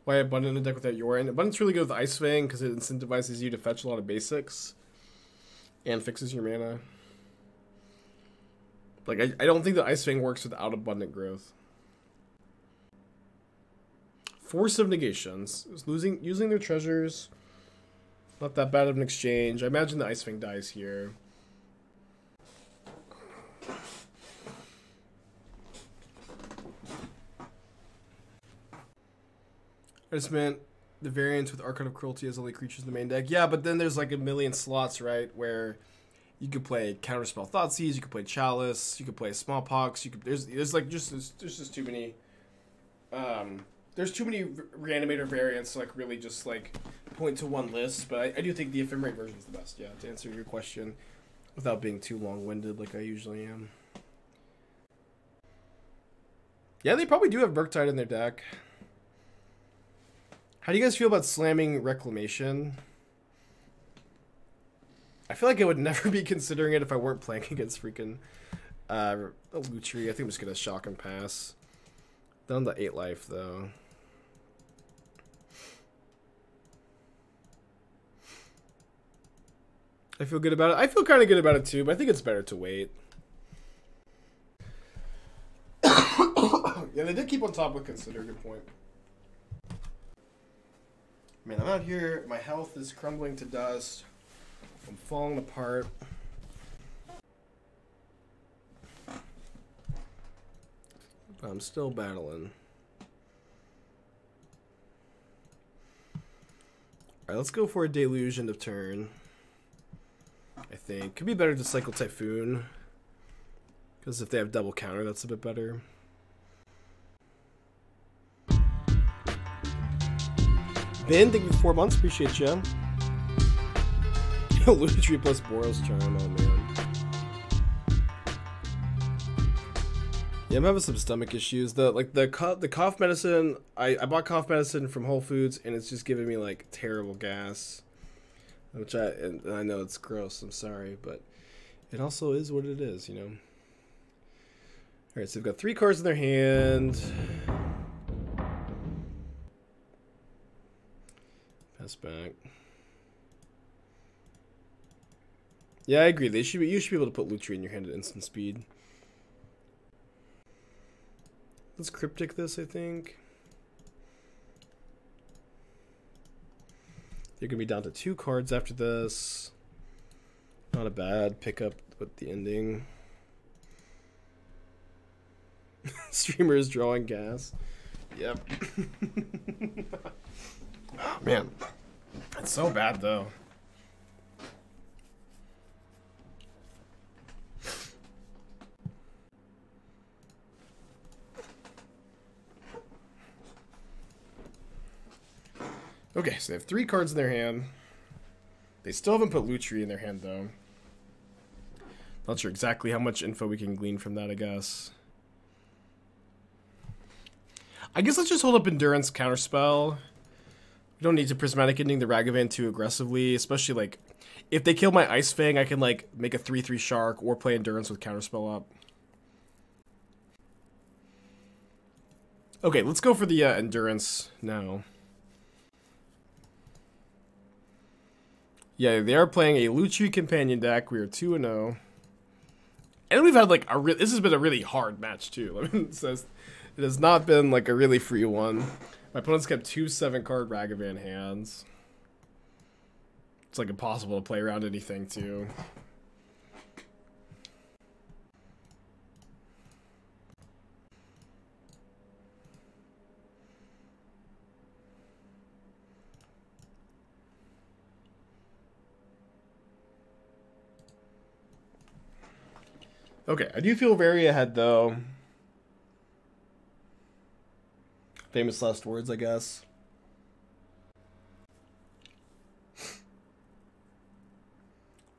Why Abundant in a deck without Yorin? Abundant's really good with Ice-Fang because it incentivizes you to fetch a lot of basics and fixes your mana. Like, I don't think the Ice-Fang works without Abundant Growth. Force of Negations. Using their treasures. Not that bad of an exchange. I imagine the Ice-Fang dies here. I just meant the variants with Archon of Cruelty as only creatures in the main deck. Yeah, but then there's like a million slots, right, where you could play Counterspell Thoughtseize, you could play Chalice, you could play Smallpox, you could there's just too many there's too many reanimator variants to like really just like point to one list, but I do think the Ephemerate version is the best, yeah, to answer your question without being too long-winded like I usually am. Yeah, they probably do have Murktide in their deck. How do you guys feel about slamming Reclamation? I feel like I would never be considering it if I weren't playing against freaking Lutri. I think I'm just going to shock and pass. Down to 8 life, though. I feel good about it. I feel kind of good about it, too, but I think it's better to wait. Yeah, they did keep on top with Consider. Good point. Man, I'm out here. My health is crumbling to dust. I'm falling apart. I'm still battling. Alright, let's go for a Deluge end of turn. I think. Could be better to cycle Typhoon. Because if they have double counter, that's a bit better. Ben, thank you for 4 months. Appreciate you. Lutri plus Boros Charm. Oh, man. Yeah, I'm having some stomach issues. The cough medicine, I bought cough medicine from Whole Foods, and it's just giving me, like, terrible gas. Which and I know it's gross. I'm sorry, but it also is what it is, you know. Alright, so they've got 3 cards in their hand. Pass back. Yeah, I agree. You should be able to put Lutri in your hand at instant speed. Let's Cryptic this, I think. You're going to be down to 2 cards after this. Not a bad pickup with the ending. Streamer is drawing gas. Yep. Oh, man. It's so bad, though. Okay, so they have 3 cards in their hand. They still haven't put Lutri in their hand, though. Not sure exactly how much info we can glean from that, I guess. I guess let's just hold up Endurance Counterspell. We don't need to Prismatic Ending the Ragavan too aggressively, especially, like, if they kill my Ice-Fang, I can, like, make a 3/3 Shark or play Endurance with Counterspell up. Okay, let's go for the Endurance now. Yeah, they are playing a Lutri Companion deck. We are 2-0. And we've had, like, this has been a really hard match, too. I mean, it says it has not been, like, a really free one. My opponent's kept 2 7-card Ragavan hands. It's, like, impossible to play around anything, too. Okay, I do feel very ahead, though. Famous last words, I guess.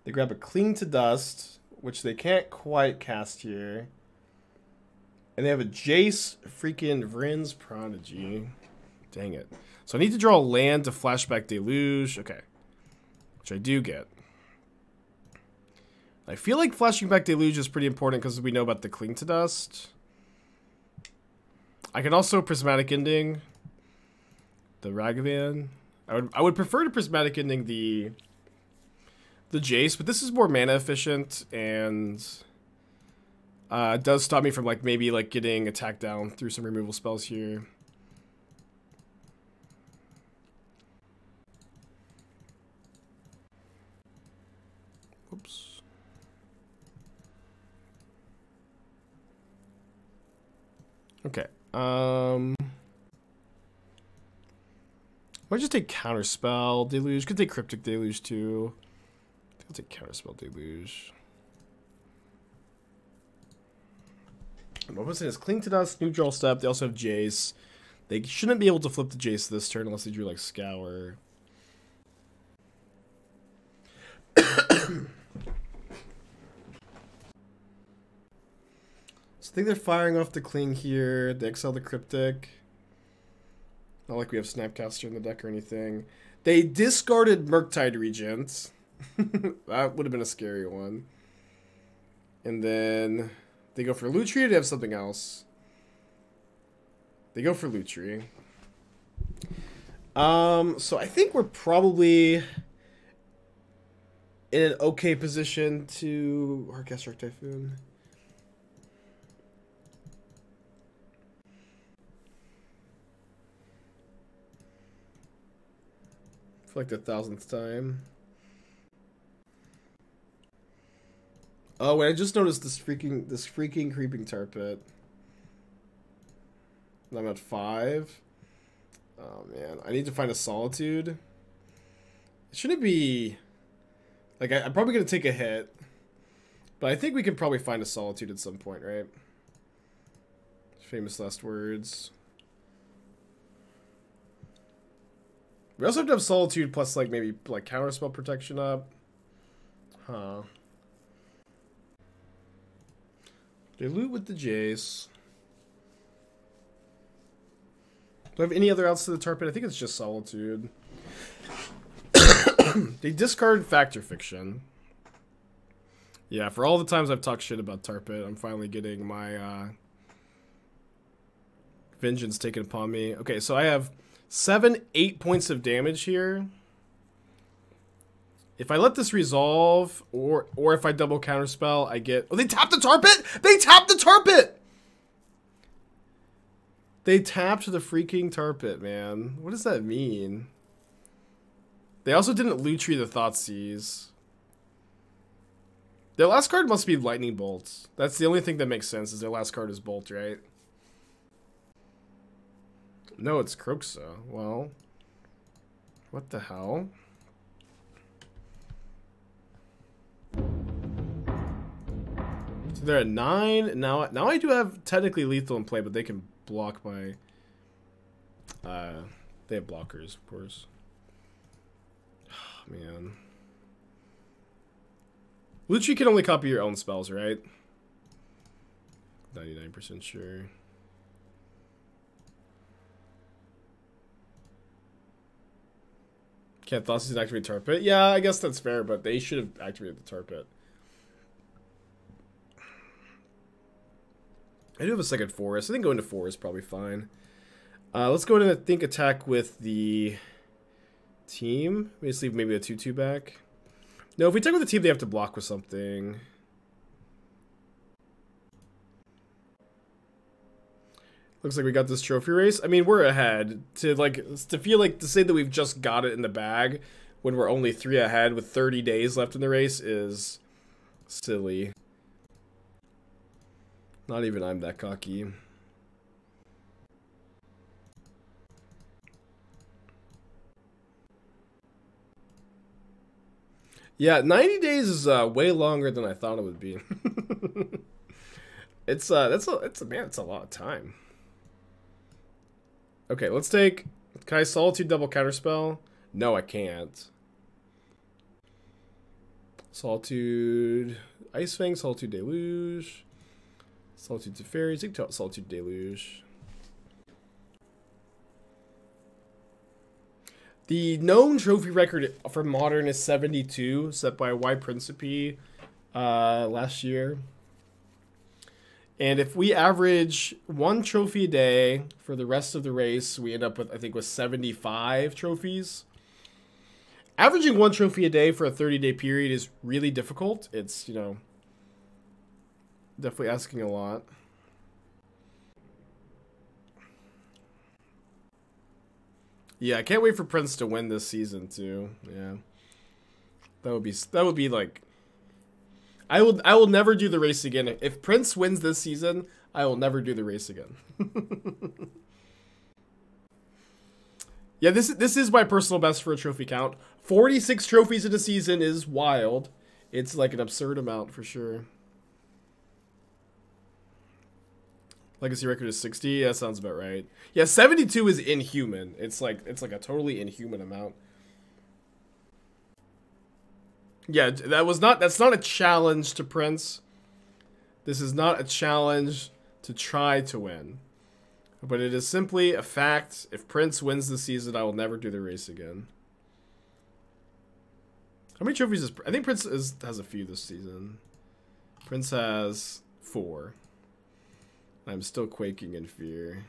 They grab a Cling to Dust, which they can't quite cast here. And they have a Jace freaking Vryn's Prodigy. Dang it. So I need to draw a land to Flashback Deluge. Okay. Which I do get. I feel like Flashing Back Deluge is pretty important because we know about the Cling to Dust. I can also Prismatic Ending the Ragavan. I would prefer to Prismatic Ending the Jace, but this is more mana efficient and it does stop me from like maybe like getting attacked down through some removal spells here. Oops. Okay. Might just take Counterspell Deluge. Could take Cryptic Deluge too. I'll take Counterspell Deluge. What was it? Is Cling to Dust, Neutral Step. They also have Jace. They shouldn't be able to flip the Jace this turn unless they drew like Scour. So I think they're firing off the Cling here. They exile the Cryptic. Not like we have Snapcaster in the deck or anything. They discarded Murktide Regent. That would have been a scary one. And then they go for Lutri or they have something else? They go for Lutri. So I think we're probably in an okay position to cast Shark Typhoon. For like the 1000th time. Oh, wait, I just noticed this freaking creeping tar pit. I'm at 5. Oh man, I need to find a Solitude. It shouldn't be like I'm probably gonna take a hit, but I think we can probably find a Solitude at some point, right? Famous last words. We also have to have Solitude plus like maybe like Counterspell protection up. Huh. They loot with the Jace. Do I have any other outs to the tar pit? I think it's just Solitude. They discard Factor Fiction. Yeah, for all the times I've talked shit about tar pit, I'm finally getting my vengeance taken upon me. Okay, so I have 8 points of damage here. If I let this resolve, or if I double Counterspell, I get... Oh, they tapped the tar pit! They tapped the tar pit! They tapped the freaking tar pit, man. What does that mean? They also didn't Lutri the Thoughtseize. Their last card must be Lightning Bolt. That's the only thing that makes sense, is their last card is Bolt, right? No, it's Kroxa. Well, what the hell? So they're at 9. Now I do have technically lethal in play, but they can block my... they have blockers, of course. Oh, man. Lutri can only copy your own spells, right? 99% sure. Can't Thoughtseize activate tar pit? Yeah, I guess that's fair, but they should have activated the tar pit. I do have a second forest. I think going to 4 is probably fine. Let's go ahead and think attack with the team. Maybe just leave maybe a 2/2 back. No, if we attack with the team, they have to block with something. Looks like we got this trophy race. I mean, we're ahead. To feel like to say that we've just got it in the bag when we're only 3 ahead with 30 days left in the race is silly. Not even I'm that cocky. Yeah, 90 days is way longer than I thought it would be. It's a lot of time. Okay, let's take... Can I Solitude double Counterspell? No, I can't. Solitude... Ice-Fang, Solitude Deluge. Solitude Teferi, Solitude Deluge. The known trophy record for Modern is 72, set by Y Principe last year. And if we average 1 trophy a day for the rest of the race, we end up with, I think, with 75 trophies. Averaging 1 trophy a day for a 30-day period is really difficult. It's, you know, definitely asking a lot. Yeah, I can't wait for Prince to win this season too. Yeah, that would be like, I will never do the race again. If Prince wins this season, I will never do the race again. Yeah, this is my personal best for a trophy count. 46 trophies in a season is wild. It's like an absurd amount for sure. Legacy record is 60. Yeah, that sounds about right. Yeah, 72 is inhuman. It's like a totally inhuman amount. Yeah, that's not a challenge to Prince. This is not a challenge to try to win. But it is simply a fact. If Prince wins the season, I will never do the race again. How many trophies is... I think Prince has a few this season. Prince has 4. I'm still quaking in fear.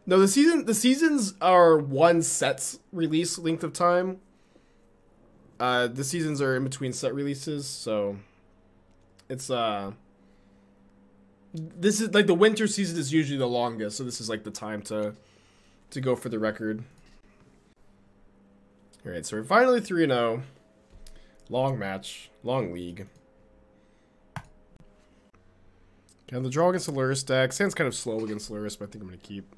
No, the seasons are 1 set's release length of time. The seasons are in between set releases, so it's this is like the winter season is usually the longest, so this is like the time to go for the record. All right, so we're finally 3-0. Long match, long league. Okay, the draw against the Lurrus deck. Stands kind of slow against Lurrus, but I think I'm gonna keep.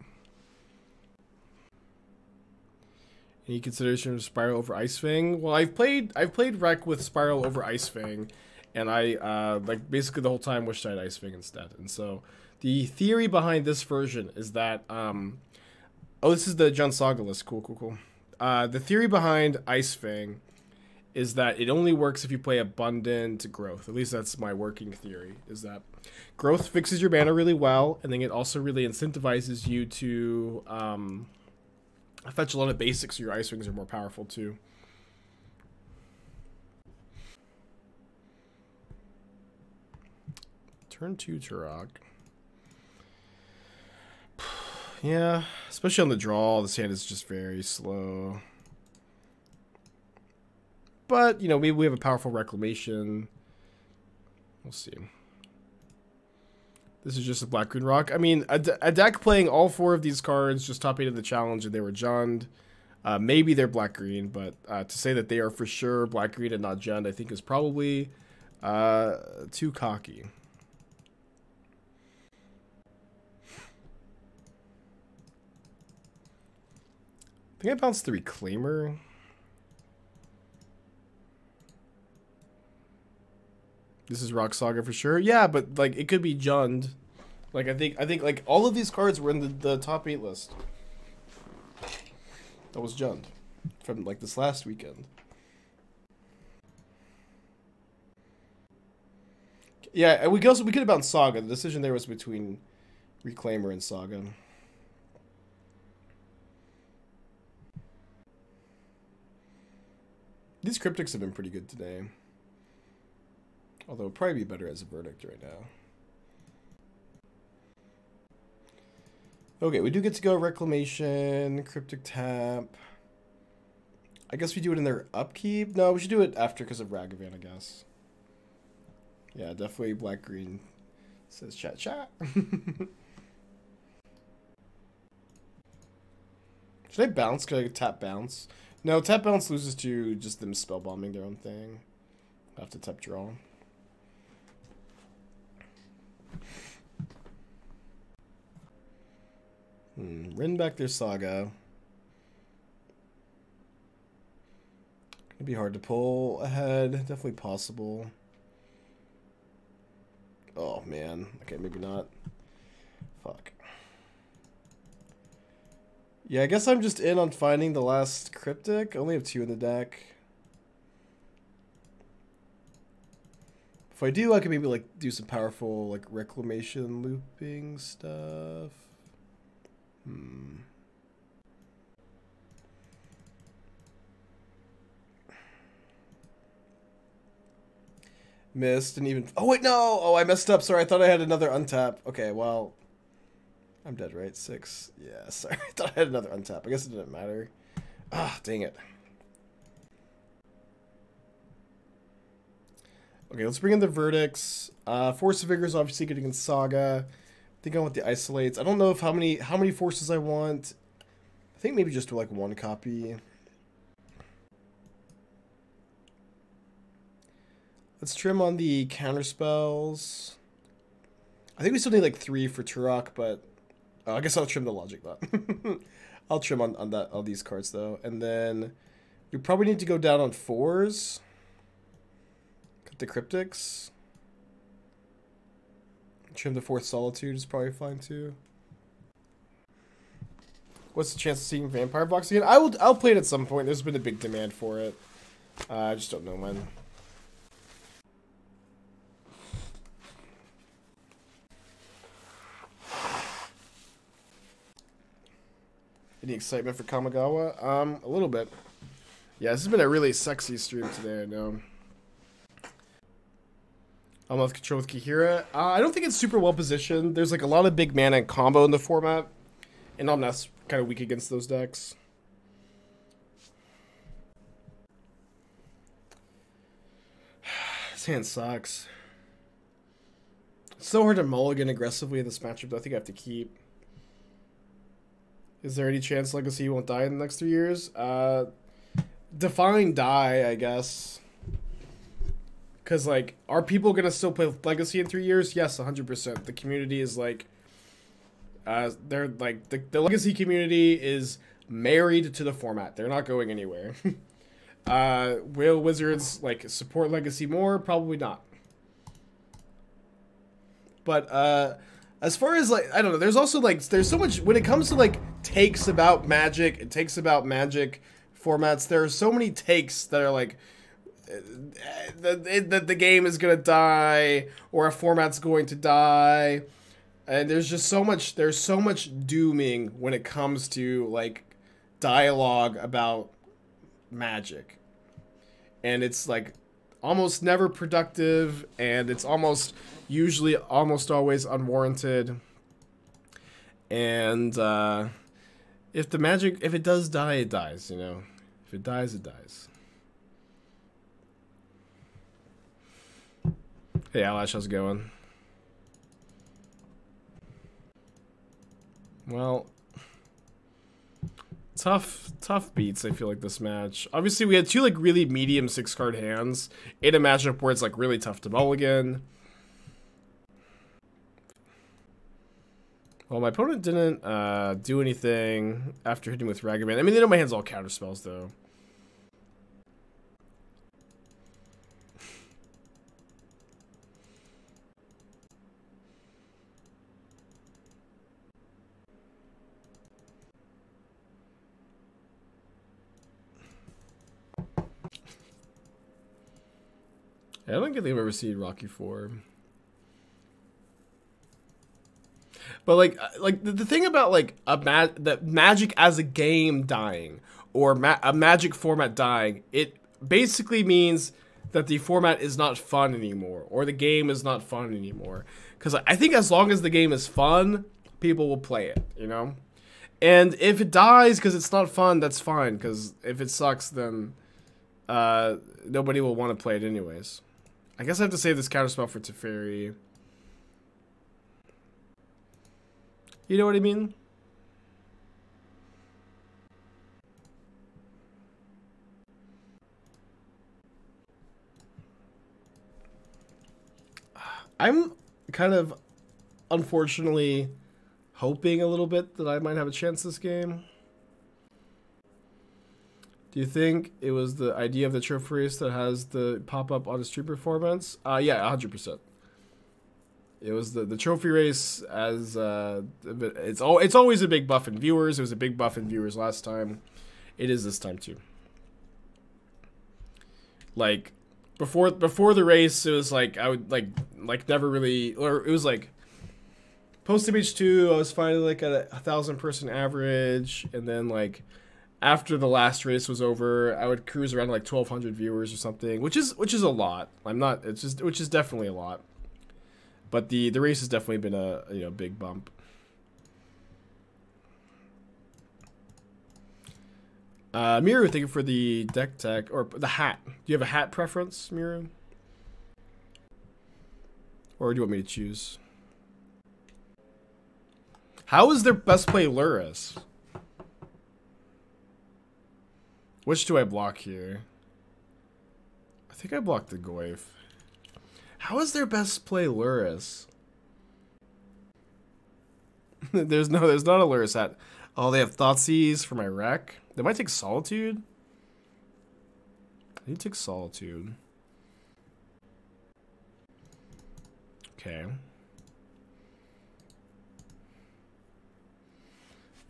Any consideration of Spiral over Ice-Fang? Well, I've played Rec with Spiral over Ice-Fang, and I like basically the whole time wished I had Ice-Fang instead. And so the theory behind this version is that oh, this is the Jund Saga list. Cool. The theory behind Ice-Fang is that it only works if you play Abundant Growth. At least that's my working theory, is that Growth fixes your mana really well, and then it also really incentivizes you to fetch a lot of basics, so your Ice-Fangs are more powerful too. Turn 2 Turok. Yeah, especially on the draw, this hand is just very slow. But, you know, maybe we have a powerful Reclamation. We'll see. This is just a black-green rock. I mean, a deck playing all 4 of these cards just top 8 of the challenge and they were Jund. Maybe they're black-green, but to say that they are for sure black-green and not Jund, I think is probably too cocky. I think I bounced the Reclaimer. This is Rock Saga for sure. Yeah, but like it could be Jund. Like I think like all of these cards were in the top 8 list. That was Jund from like this last weekend. Yeah, and we could have bounced Saga. The decision there was between Reclaimer and Saga. These cryptics have been pretty good today. Although it'd probably be better as a verdict right now. Okay, we do get to go Reclamation, Cryptic Tap. I guess we do it in their upkeep. No, we should do it after because of Ragavan, I guess. Yeah, definitely black-green. Says chat. Should I bounce? Could I tap bounce? No, tap bounce loses to just them spellbombing their own thing. I have to tap draw. Run back their Saga. Gonna be hard to pull ahead. Definitely possible. Oh, man. Okay, maybe not. Fuck. Yeah, I guess I'm just in on finding the last Cryptic. I only have 2 in the deck. If I do, I can maybe, like, do some powerful, like, Reclamation looping stuff. Missed and even... Oh, wait, no! Oh, I messed up. Sorry, I thought I had another untap. Okay, well... I'm dead, right? 6. Yeah, sorry. I thought I had another untap. I guess it didn't matter. Ah, dang it. Okay, let's bring in the verdicts. Force of Vigor is obviously good against Saga. I think I want the isolates. I don't know if how many forces I want. I think maybe just like 1 copy. Let's trim on the counterspells. I think we still need like 3 for Turok, but I guess I'll trim the logic bot. I'll trim on these cards though, and then we probably need to go down on 4s. Cut the cryptics. Trim the 4th Solitude is probably fine too. What's the chance of seeing Vampire Box again? I'll play it at some point. There's been a big demand for it. I just don't know when. Any excitement for Kamigawa? A little bit. Yeah, this has been a really sexy stream today, I know. I'm off control with Kihira. I don't think it's super well positioned. There's like a lot of big mana and combo in the format. And Omnath's kind of weak against those decks. This hand sucks. It's so hard to mulligan aggressively in this matchup, I think I have to keep. Is there any chance Legacy won't die in the next 3 years? Define die, I guess. Because, like, are people going to still play Legacy in 3 years? Yes, 100%. The community is, like... they're, like... The Legacy community is married to the format. They're not going anywhere. Will Wizards, like, support Legacy more? Probably not. But, as far as, like, I don't know, there's also, like, there's so much... When it comes to, like, takes about Magic, it takes about Magic formats, there are so many takes that are, like... that the game is gonna die or a format's going to die, and there's so much dooming when it comes to like dialogue about Magic, and it's like almost never productive, and it's almost always unwarranted. And if it does die, it dies, you know. If it dies, it dies. Hey, Alash, how's it going? Well, tough beats, I feel like, this match. Obviously, we had 2, like, really medium 6-card hands in a matchup where it's, like, really tough to mulligan. Well, my opponent didn't do anything after hitting with Ragavan. I mean, they know my hand's all counterspells, though. I don't think I've ever seen Rocky 4. But like the thing about like that Magic as a game dying or a Magic format dying, it basically means that the format is not fun anymore or the game is not fun anymore. Because I think as long as the game is fun, people will play it, you know? And if it dies because it's not fun, that's fine. Because if it sucks, then nobody will want to play it anyways. I guess I have to save this counterspell for Teferi. You know what I mean? I'm kind of, unfortunately, hoping a little bit that I might have a chance this game. Do you think it was the idea of the Trophy that has the pop-up on the stream performance? Yeah, 100%. It was the trophy race as it's always a big buff in viewers. It was a big buff in viewers last time. It is this time too. Like before the race, it was like I would like never really, or it was like post image 2, I was finally like at a 1,000-person average, and then like after the last race was over, I would cruise around like 1,200 viewers or something, which is a lot. Which is definitely a lot. But the race has definitely been a big bump. Miru, thank you for the deck tech or the hat. Do you have a hat preference, Miru? Or do you want me to choose? How is their best play Luris? Which do I block here? I think I blocked the Goyf. How is their best play Luris? there's not a Luris hat. Oh, they have Thoughtseize for my wreck. They might take Solitude. They take Solitude. Okay.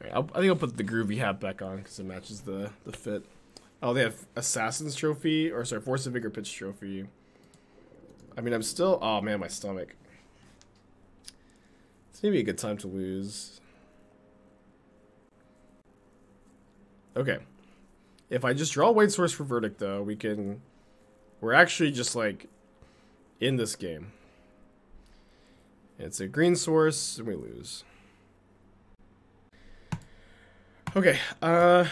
Alright, I think I'll put the Groovy hat back on because it matches the fit. Oh, they have Assassin's Trophy, or sorry, Force of Vigor Pitch Trophy. I mean, I'm still... Oh, man, my stomach. It's maybe a good time to lose. Okay. If I just draw White Source for Verdict, though, we can... We're actually just, like, in this game. It's a green source, and we lose. Okay, I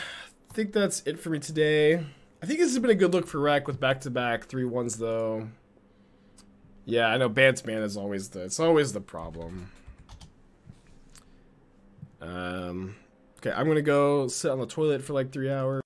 think that's it for me today. I think this has been a good look for Rec with back-to-back 3-1s, though. Yeah, I know Bant's man is always the problem. Okay, I'm gonna go sit on the toilet for like 3 hours.